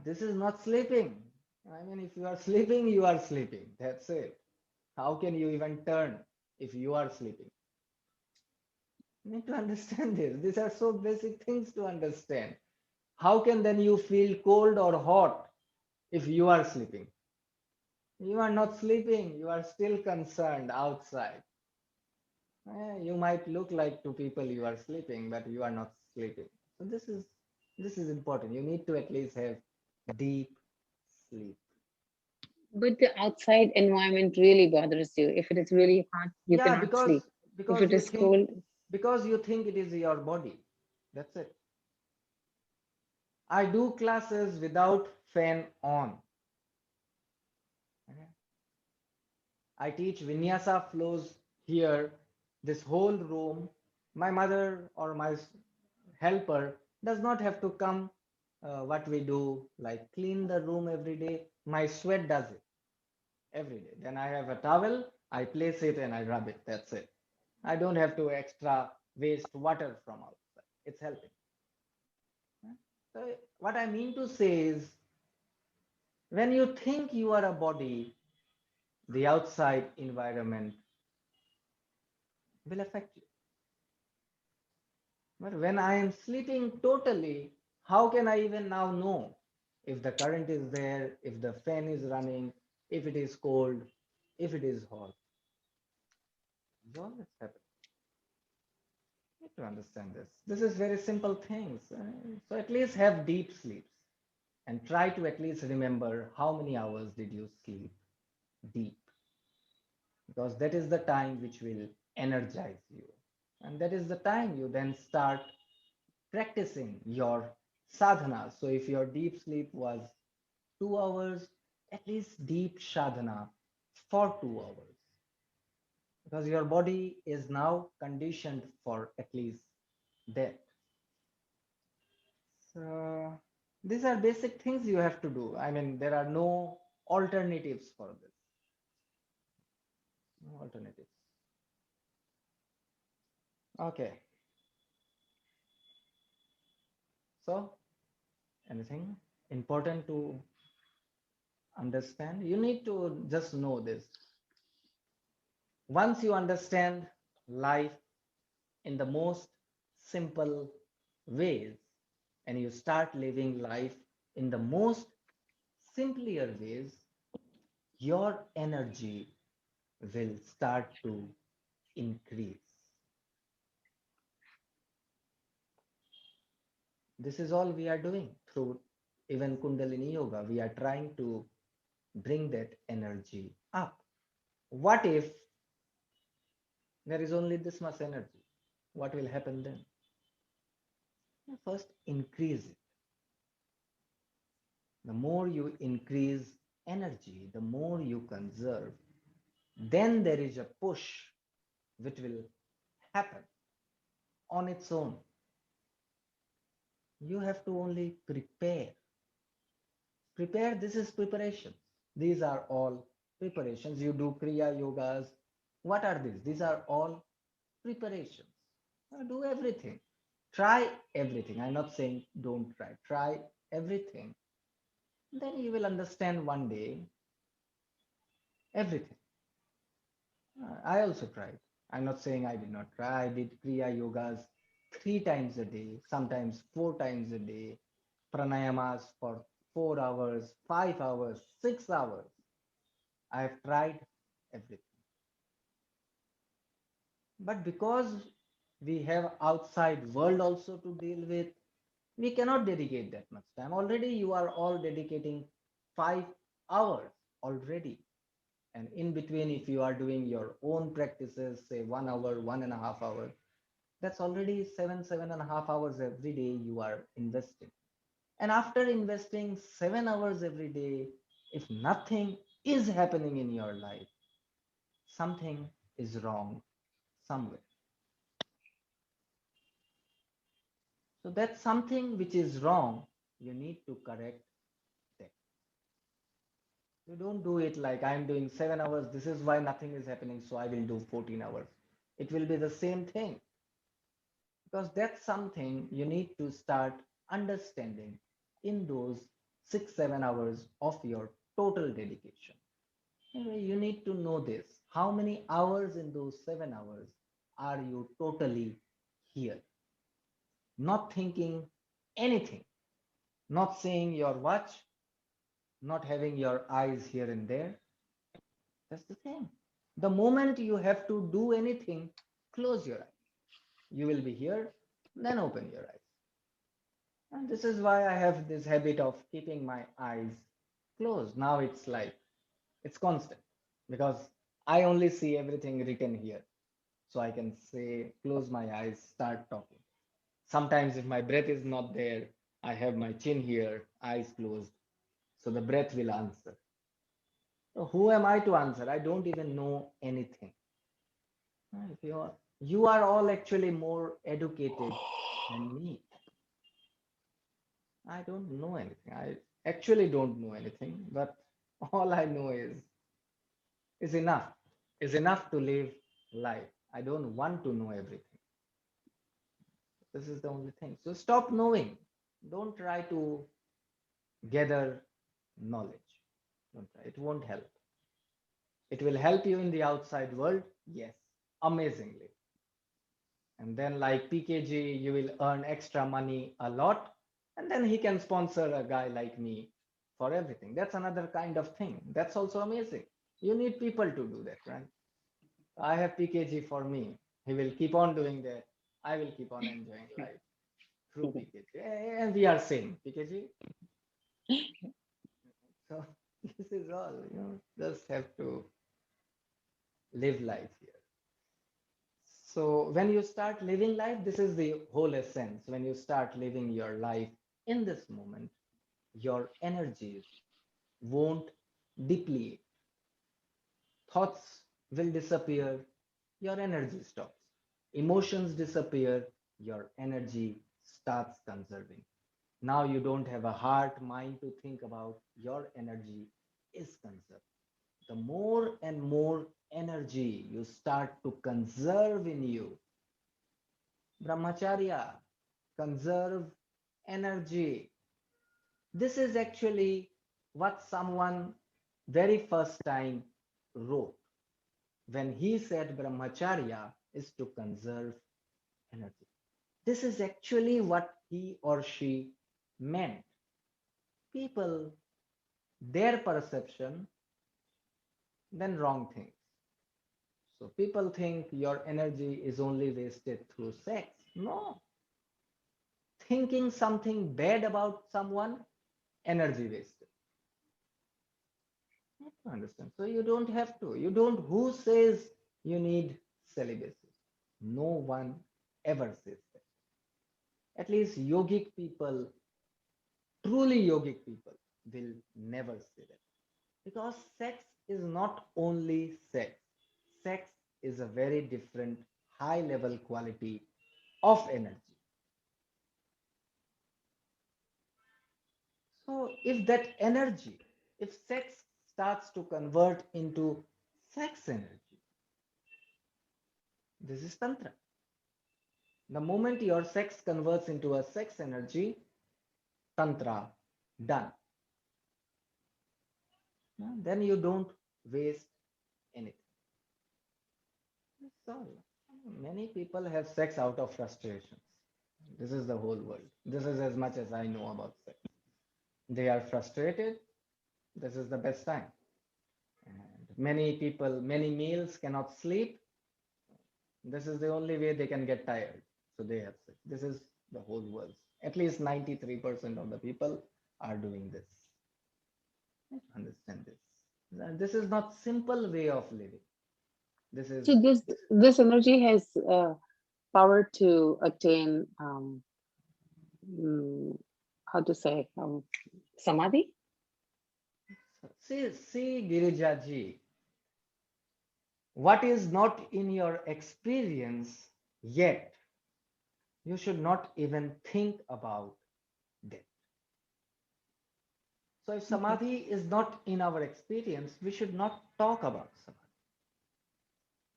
this is not sleeping. I mean, if you are sleeping, you are sleeping. That's it. How can you even turn if you are sleeping? You need to understand this. These are so basic things to understand. How can then you feel cold or hot if you are sleeping? You are not sleeping. You are still concerned outside. You might look like to people you are sleeping, but you are not sleeping. So this is important. You need to at least have deep sleep. But the outside environment really bothers you. If it is really hot, you Yeah, cannot sleep. If it is cold, because you think it is your body. That's it. I do classes without fan on. Okay? I teach vinyasa flows here, this whole room. My mother or my helper does not have to come. What we do, like clean the room every day. My sweat does it every day. Then I have a towel, I place it and I rub it. That's it. I don't have to extra waste water from outside. It's helping. So what I mean to say is, when you think you are a body, the outside environment will affect you. But when I am sleeping totally, how can I even now know if the current is there, if the fan is running, if it is cold, if it is hot? It's always happening. You need to understand this. This is very simple things. So at least have deep sleeps and try to at least remember how many hours did you sleep deep, because that is the time which will energize you. And that is the time you then start practicing your sadhana. So if your deep sleep was 2 hours, at least deep sadhana for 2 hours, because your body is now conditioned for at least that. So these are basic things you have to do. I mean, there are no alternatives for this. No alternatives. Okay. So anything important to understand? You need to just know this. Once you understand life in the most simple ways and you start living life in the most simpler ways, your energy will start to increase. This is all we are doing through even Kundalini Yoga. We are trying to bring that energy up. What if there is only this much energy? What will happen then? First, increase it. The more you increase energy, the more you conserve, then there is a push which will happen on its own. You have to only prepare. Prepare, this is preparation. These are all preparations. You do Kriya Yogas. What are these? These are all preparations. Do everything. Try everything. I'm not saying don't try. Try everything. Then you will understand one day everything. I also tried. I'm not saying I did not try. I did Kriya Yogas 3 times a day, sometimes 4 times a day, pranayamas for 4 hours, 5 hours, 6 hours. I have tried everything. But because we have outside world also to deal with, we cannot dedicate that much time. Already you are all dedicating 5 hours already. And in between, if you are doing your own practices, say 1 hour, 1.5 hours, that's already 7.5 hours every day you are investing. And after investing 7 hours every day, if nothing is happening in your life, something is wrong somewhere. So that's something which is wrong. You need to correct that. You don't do it like I'm doing 7 hours. This is why nothing is happening. So I will do 14 hours. It will be the same thing, because that's something you need to start understanding in those 6 7 hours of your total dedication. Anyway, you need to know this. How many hours in those 7 hours are you totally here? Not thinking anything, not seeing your watch, not having your eyes here and there, That's the thing. The moment you have to do anything, close your eyes. You will be here, then open your eyes. And this is why I have this habit of keeping my eyes closed. Now it's like it's constant because I only see everything written here. So I can say, close my eyes, start talking. Sometimes, if my breath is not there, I have my chin here, eyes closed. So the breath will answer. So who am I to answer? I don't even know anything. If you are all actually more educated than me. I don't know anything. I actually don't know anything, but all I know is enough. Is enough to live life. I don't want to know everything. This is the only thing. So stop knowing. Don't try to gather knowledge. Don't try. It won't help. It will help you in the outside world, yes, amazingly. And then, like PKG, you will earn extra money a lot, and then he can sponsor a guy like me for everything. That's another kind of thing. That's also amazing. You need people to do that, right? I have PKG for me. He will keep on doing that. I will keep on enjoying life through PKG. And we are same, PKG. So this is all, just have to live life here. So when you start living life, this is the whole essence. When you start living your life in this moment, your energies won't deplete. Thoughts will disappear, your energy stops. Emotions disappear, your energy starts conserving. Now you don't have a heart, mind to think about, your energy is conserved. The more and more energy you start to conserve in you, brahmacharya, conserve energy. This is actually what someone very first time wrote when he said brahmacharya is to conserve energy. This is actually what he or she meant. People, their perception, then wrong things. So people think your energy is only wasted through sex. No. Thinking something bad about someone, energy wasted. You have to understand. So you don't have to. You don't. Who says you need celibacy? No one ever says that. At least yogic people, truly yogic people, will never say that. Because sex is not only sex. Sex is a very different high level quality of energy. So if that energy, if sex starts to convert into sex energy, this is Tantra. The moment your sex converts into a sex energy, Tantra, done. Then you don't waste anything. That's all. Many people have sex out of frustrations. This is the whole world. This is as much as I know about sex. They are frustrated. This is the best time. And many people, many males cannot sleep. This is the only way they can get tired. So they have sex. This is the whole world. At least 93% of the people are doing this. Understand this. This is not simple way of living. This is So this energy has power to attain how to say samadhi. see Girija ji. What is not in your experience yet, you should not even think about that. So if samadhi is not in our experience, we should not talk about samadhi.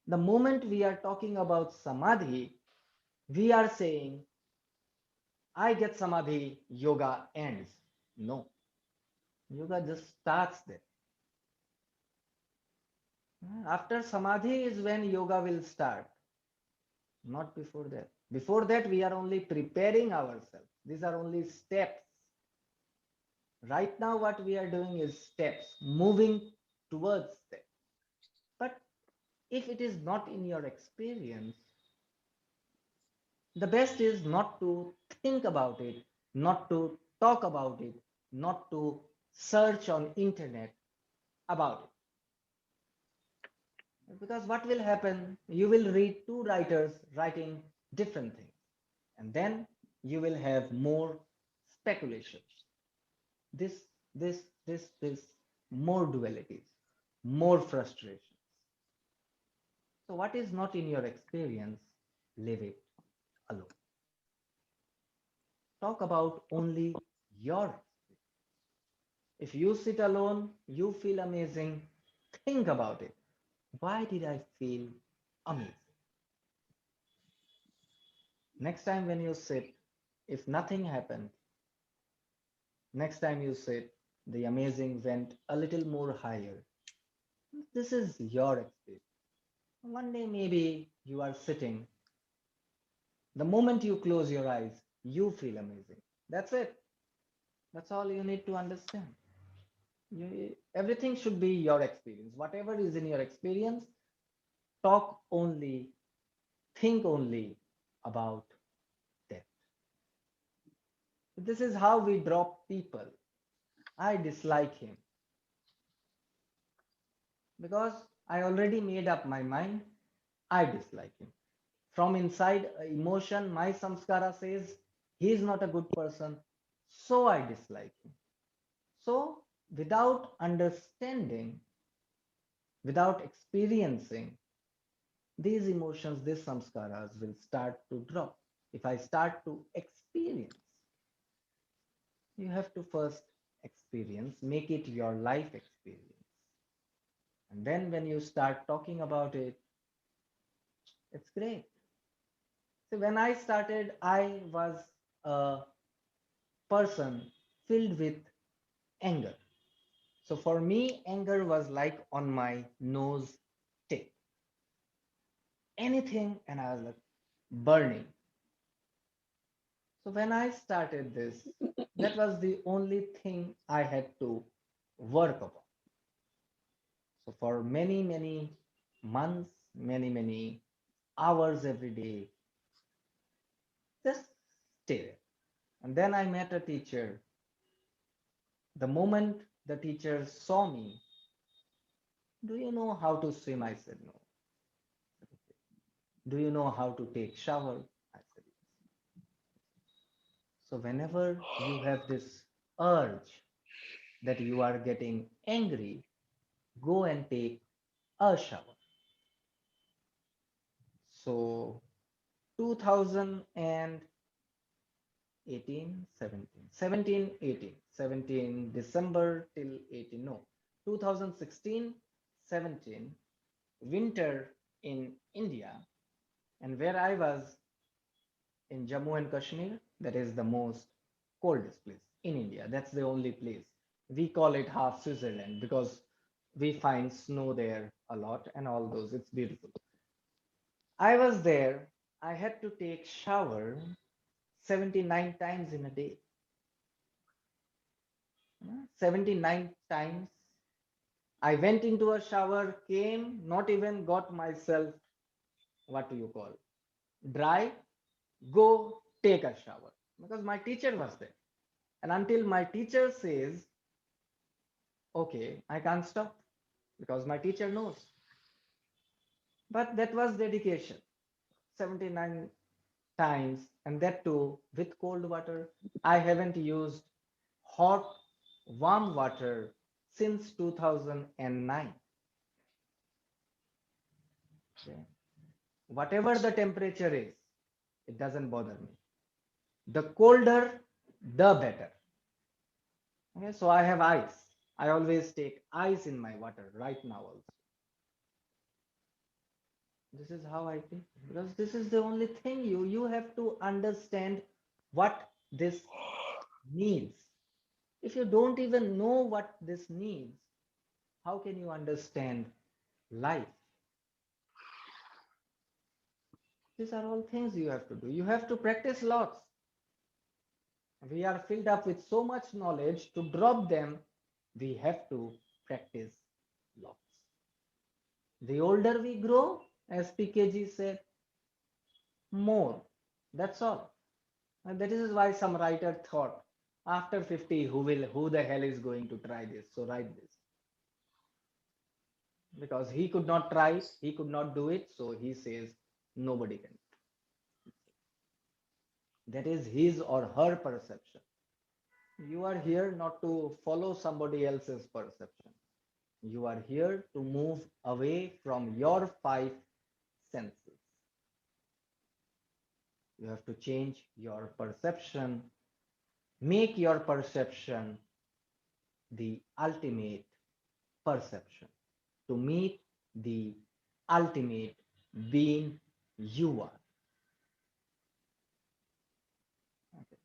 The moment we are talking about samadhi, we are saying, I get samadhi, yoga ends. No, yoga just starts there. After samadhi is when yoga will start, not before that. Before that, we are only preparing ourselves. These are only steps. Right now, what we are doing is steps, moving towards steps. if it is not in your experience, the best is not to think about it, not to talk about it, not to search on internet about it. Because what will happen? You will read two writers writing different things, and then you will have more speculations. This, this, more dualities, more frustrations. So what is not in your experience, leave it alone. Talk about only your experience. If you sit alone, you feel amazing, think about it. Why did I feel amazing? Next time when you sit, if nothing happened, next time you sit, the amazing went a little more higher. This is your experience. One day maybe you are sitting. The moment you close your eyes, you feel amazing. That's it. That's all you need to understand. Everything should be your experience. Whatever is in your experience, talk only, think only about that. This is how we drop people. I dislike him because I already made up my mind. I dislike him. From inside emotion, my samskara says he is not a good person, so I dislike him. So, without understanding, without experiencing, these emotions, these samskaras will start to drop. If I start to experience, you have to first experience, make it your life experience. And then when you start talking about it, it's great. So when I started, I was a person filled with anger. So for me, anger was like on my nose tip. Anything, and I was like burning. So when I started this, that was the only thing I had to work upon. So for many, many months, many hours every day, just stay there. And then I met a teacher. The moment the teacher saw me, do you know how to swim? I said no. Do you know how to take shower? I said yes. So whenever you have this urge that you are getting angry, go and take a shower. So 2018, 17, 18, 17 December till 18, no, 2016, 17, winter in India, and where I was in Jammu and Kashmir, that is the most coldest place in India. That's the only place. We call it half Switzerland because we find snow there a lot and all those. It's beautiful. I was there. I had to take shower 79 times in a day. 79 times. I went into a shower, came, not even got myself, what do you call, dry, go take a shower because my teacher was there. And until my teacher says, okay, I can't stop because my teacher knows. But that was dedication. 79 times, and that too with cold water. I haven't used hot, warm water since 2009. Okay. Whatever the temperature is, it doesn't bother me. The colder, the better. Okay, so I have ice. I always take ice in my water right now also. This is how I think, because this is the only thing you have to understand what this means. If you don't even know what this means, how can you understand life? These are all things you have to do. You have to practice lots. We are filled up with so much knowledge. To drop them, we have to practice lots. The older we grow, as PKG said, more. That's all. And that is why some writer thought, after 50, who the hell is going to try this? So write this. Because he could not try, he could not do it, so he says nobody can. That is his or her perception. You are here not to follow somebody else's perception. You are here to move away from your five senses. You have to change your perception, make your perception the ultimate perception to meet the ultimate being you are. Okay.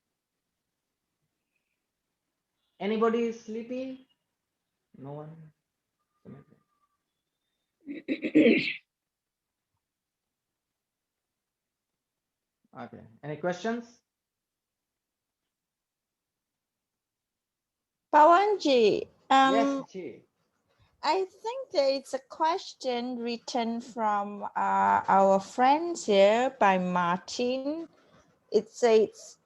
Anybody is sleepy? No one? Okay. Any questions? Pawanji, Yes, Chi. I think there is a question written from our friends here by Martin. It says,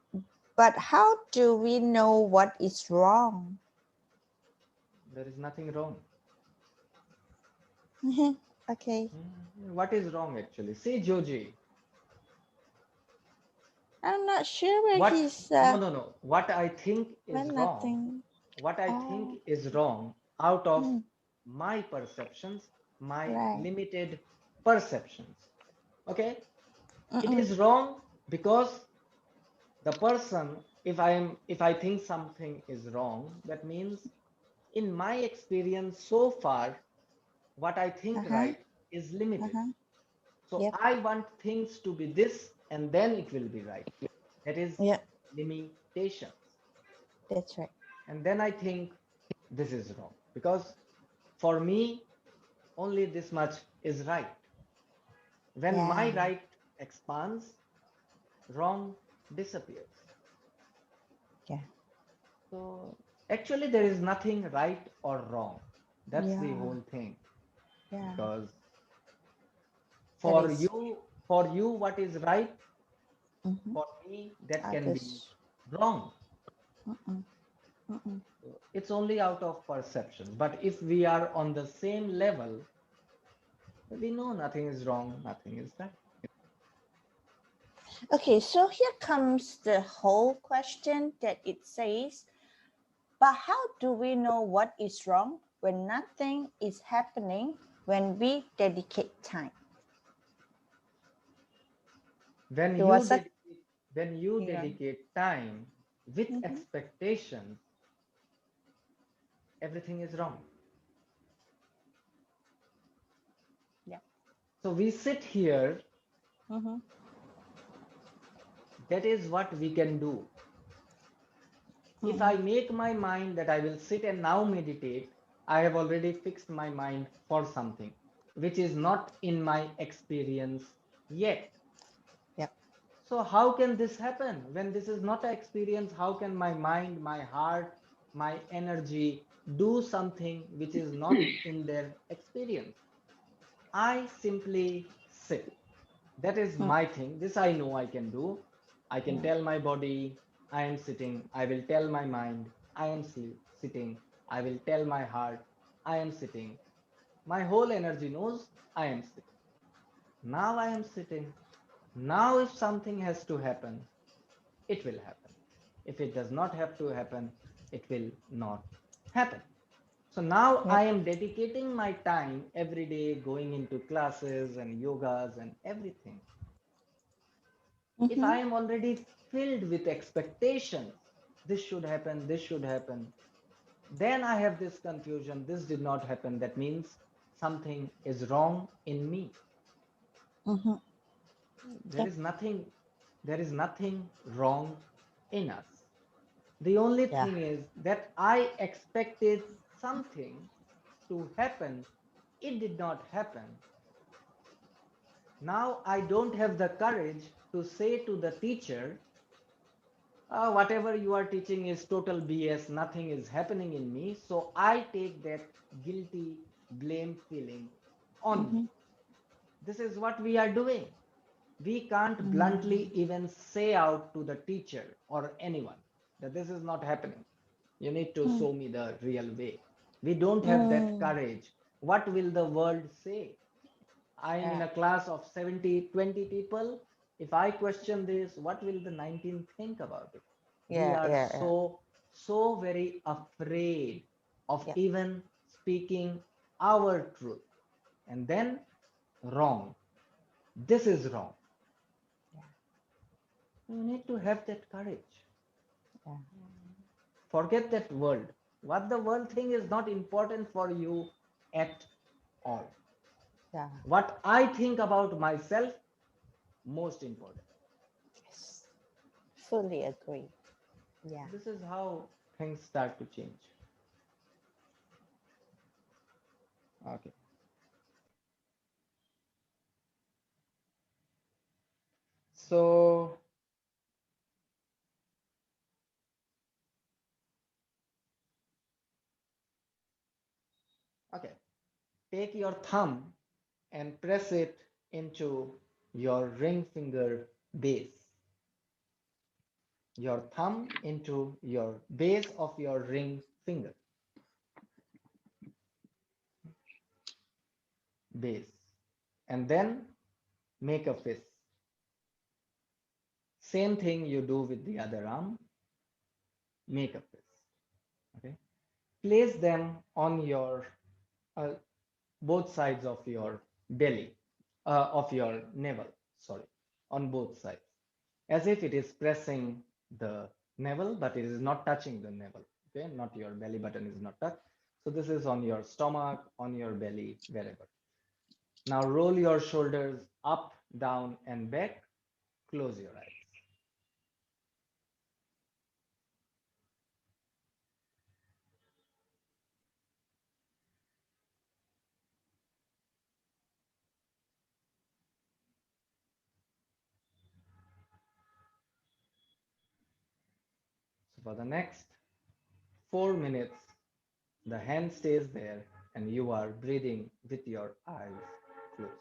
but how do we know what is wrong? There is nothing wrong. Okay. What is wrong actually? See, Joji. I'm not sure where What? he's. No. What I think is well, wrong. nothing. What I think is wrong out of my perceptions, my Right. limited perceptions. Okay? It is wrong because the person, if I think something is wrong, that means in my experience so far, what I think right is limited. So Yep. I want things to be this and then it will be right. That is limitations. That's right. And then I think this is wrong because for me, only this much is right. When my right expands, wrong disappears. Yeah. So actually, there is nothing right or wrong. That's the Yeah. whole thing. Yeah. Because That for is- you, what is right, for me, that can be Others. wrong. It's only out of perception. But if we are on the same level, we know nothing is wrong, nothing is right. Okay, so here comes the whole question that it says, but how do we know what is wrong when nothing is happening when we dedicate time? When There you was a- dedicate time with expectations, everything is wrong. Yeah. So we sit here. That is what we can do. If I make my mind that I will sit and now meditate, I have already fixed my mind for something which is not in my experience yet. Yep. So how can this happen? When this is not an experience, how can my mind, my heart, my energy do something which is not in their experience? I simply sit. That is my thing. This I know I can do. I can tell my body, I am sitting. I will tell my mind, I am sitting. I will tell my heart, I am sitting. My whole energy knows I am sitting. Now I am sitting. Now, if something has to happen, it will happen. If it does not have to happen, it will not happen. So now I am dedicating my time every day going into classes and yogas and everything. If I am already filled with expectations, this should happen, then I have this confusion, this did not happen. That means something is wrong in me. There is nothing wrong in us. The only thing is that I expected something to happen. It did not happen. Now I don't have the courage to say to the teacher, whatever you are teaching is total BS, nothing is happening in me. So I take that guilty blame feeling on Mhm. me. This is what we are doing. We can't bluntly even say out to the teacher or anyone that this is not happening. You need to Mm. show me the real way. We don't have that Mm. courage. What will the world say? I am in Yeah. a class of 70, 20 people. If I question this, what will the 19 think about it? We Yeah. are Yeah. Yeah. so very afraid of Yeah. even speaking our truth. And then wrong. This is wrong. Yeah. You need to have that courage. Yeah. Forget that world. What the world thing is not important for you at all. Yeah. What I think about myself, most important. Yes. Fully agree. Yeah. This is how things start to change. Okay. So, okay. Take your thumb and press it into your ring finger base. Your thumb into your base of your ring finger base. And then make a fist. Same thing you do with the other arm, make a fist. Okay. Place them on your uh, both sides of your belly, of your navel, sorry, on both sides, as if it is pressing the navel, but it is not touching the navel. Okay, not your belly button is not touched. So this is on your stomach, on your belly, wherever. Now roll your shoulders up, down, and back. Close your eyes. So for the next 4 minutes, the hand stays there and you are breathing with your eyes closed.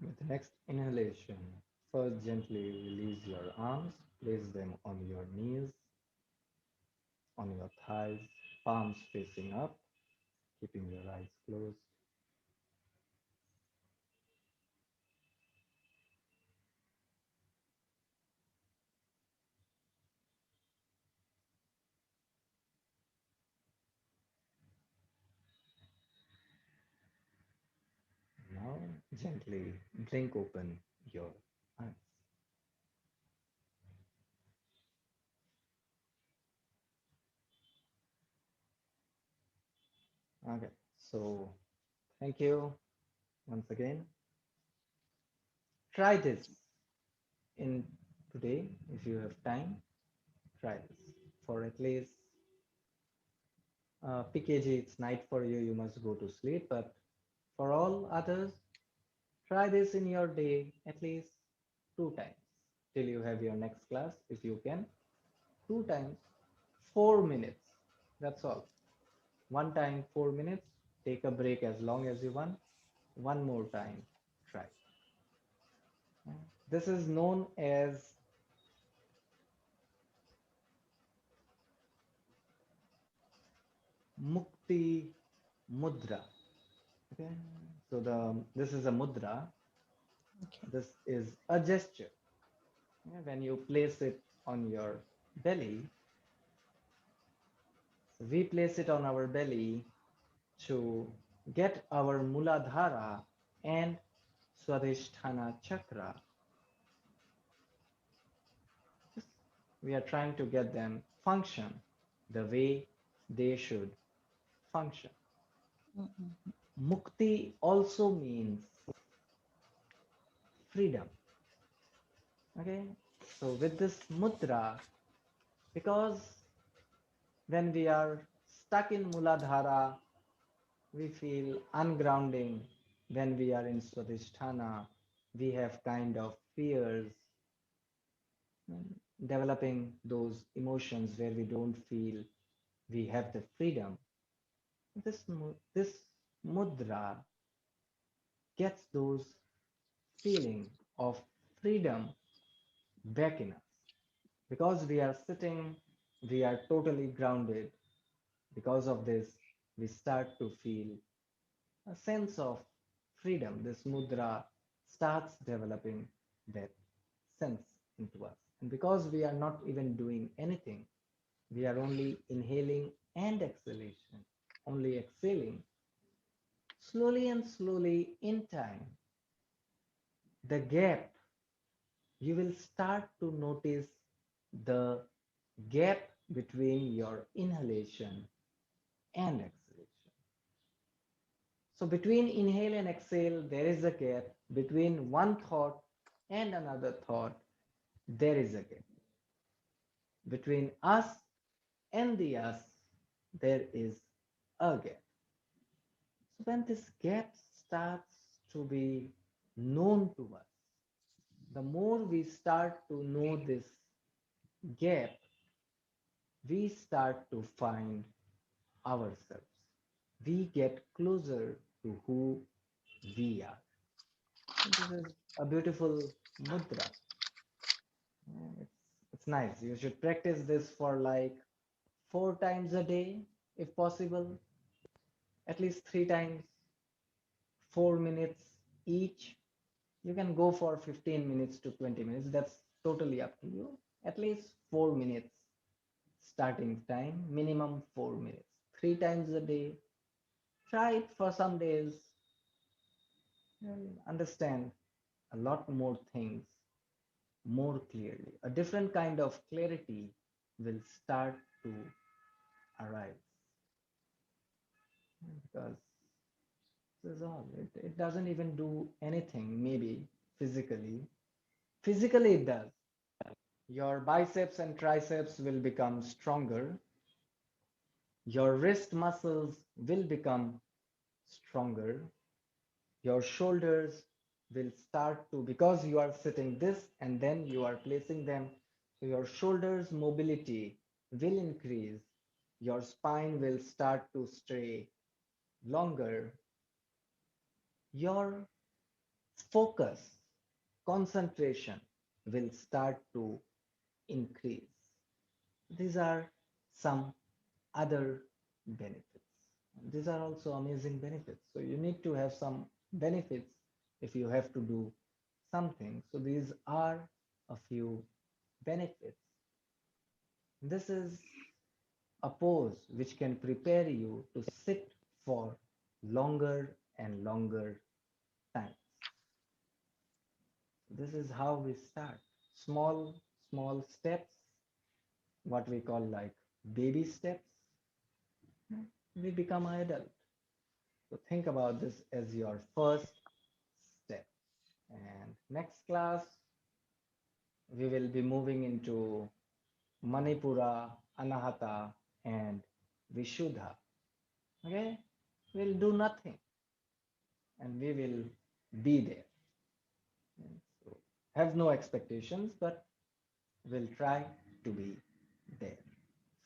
With the next inhalation, first gently release your arms, place them on your knees, on your thighs, palms facing up, keeping your eyes closed. Now, gently blink open your eyes. Okay, so thank you once again. Try this in today if you have time. Try this for at least PKG. It's night for you, you must go to sleep. But for all others, try this in your day at least 2 times till you have your next class. If you can, 2 times, 4 minutes. That's all. One time, 4 minutes. Take a break as long as you want. One more time, try. This is known as Mukti Mudra. Okay, so this is a mudra. Okay. This is a gesture. Yeah, when you place it on your belly, we place it on our belly to get our Muladhara and Swadhisthana chakra. We are trying to get them function the way they should function. Mm-mm. Mukti also means freedom. Okay, so with this mudra, because when we are stuck in Muladhara, we feel ungrounding. When we are in Swadhisthana, we have kind of fears, developing those emotions where we don't feel we have the freedom. This mudra gets those feeling of freedom back in us. Because we are sitting, we are totally grounded. Because of this, we start to feel a sense of freedom. This mudra starts developing that sense into us. And because we are not even doing anything, we are only inhaling and exhalation, only exhaling. Slowly and slowly in time, the gap, you will start to notice the gap between your inhalation and exhalation. So between inhale and exhale, there is a gap. Between one thought and another thought, there is a gap. Between us and the us, there is a gap. So when this gap starts to be known to us, the more we start to know this gap, we start to find ourselves. We get closer to who we are. And this is a beautiful mudra. It's, it's nice. You should practice this for like 4 times a day, if possible, at least 3 times, 4 minutes each. You can go for 15 minutes to 20 minutes. That's totally up to you. At least 4 minutes starting time, minimum 4 minutes. 3 times a day. Try it for some days. You'll understand a lot more things more clearly. A different kind of clarity will start to arise because this is all. It doesn't even do anything, maybe physically. Physically, it does. Your biceps and triceps will become stronger. Your wrist muscles will become stronger. Your shoulders will start to, because you are sitting this and then you are placing them, so your shoulders mobility will increase. Your spine will start to stay longer. Your focus, concentration will start to increase. These are some other benefits. These are also amazing benefits. So you need to have some benefits if you have to do something. So these are a few benefits. This is a pose which can prepare you to sit for longer and longer times. This is how we start. Small, small steps, what we call like baby steps, we become adult. So think about this as your first step. And next class, we will be moving into Manipura, Anahata, and Vishuddha. Okay? We'll do nothing and we will be there. And so have no expectations, but we'll try to be there.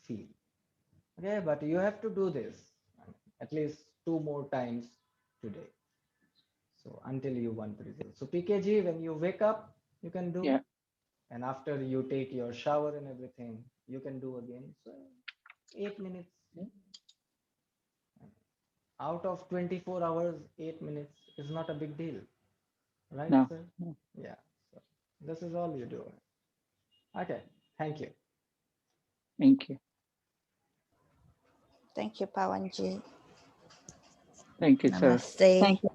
Feel. Okay, but you have to do this at least 2 more times today. So until you want the result. So PKG, when you wake up, you can do. Yeah. And after you take your shower and everything, you can do again. So 8 minutes. Out of 24 hours, 8 minutes is not a big deal. Right, No. sir? Yeah. So this is all you do. Okay. Thank you. Thank you. Thank you, Pawanji. Thank you, sir. Namaste. Thank you.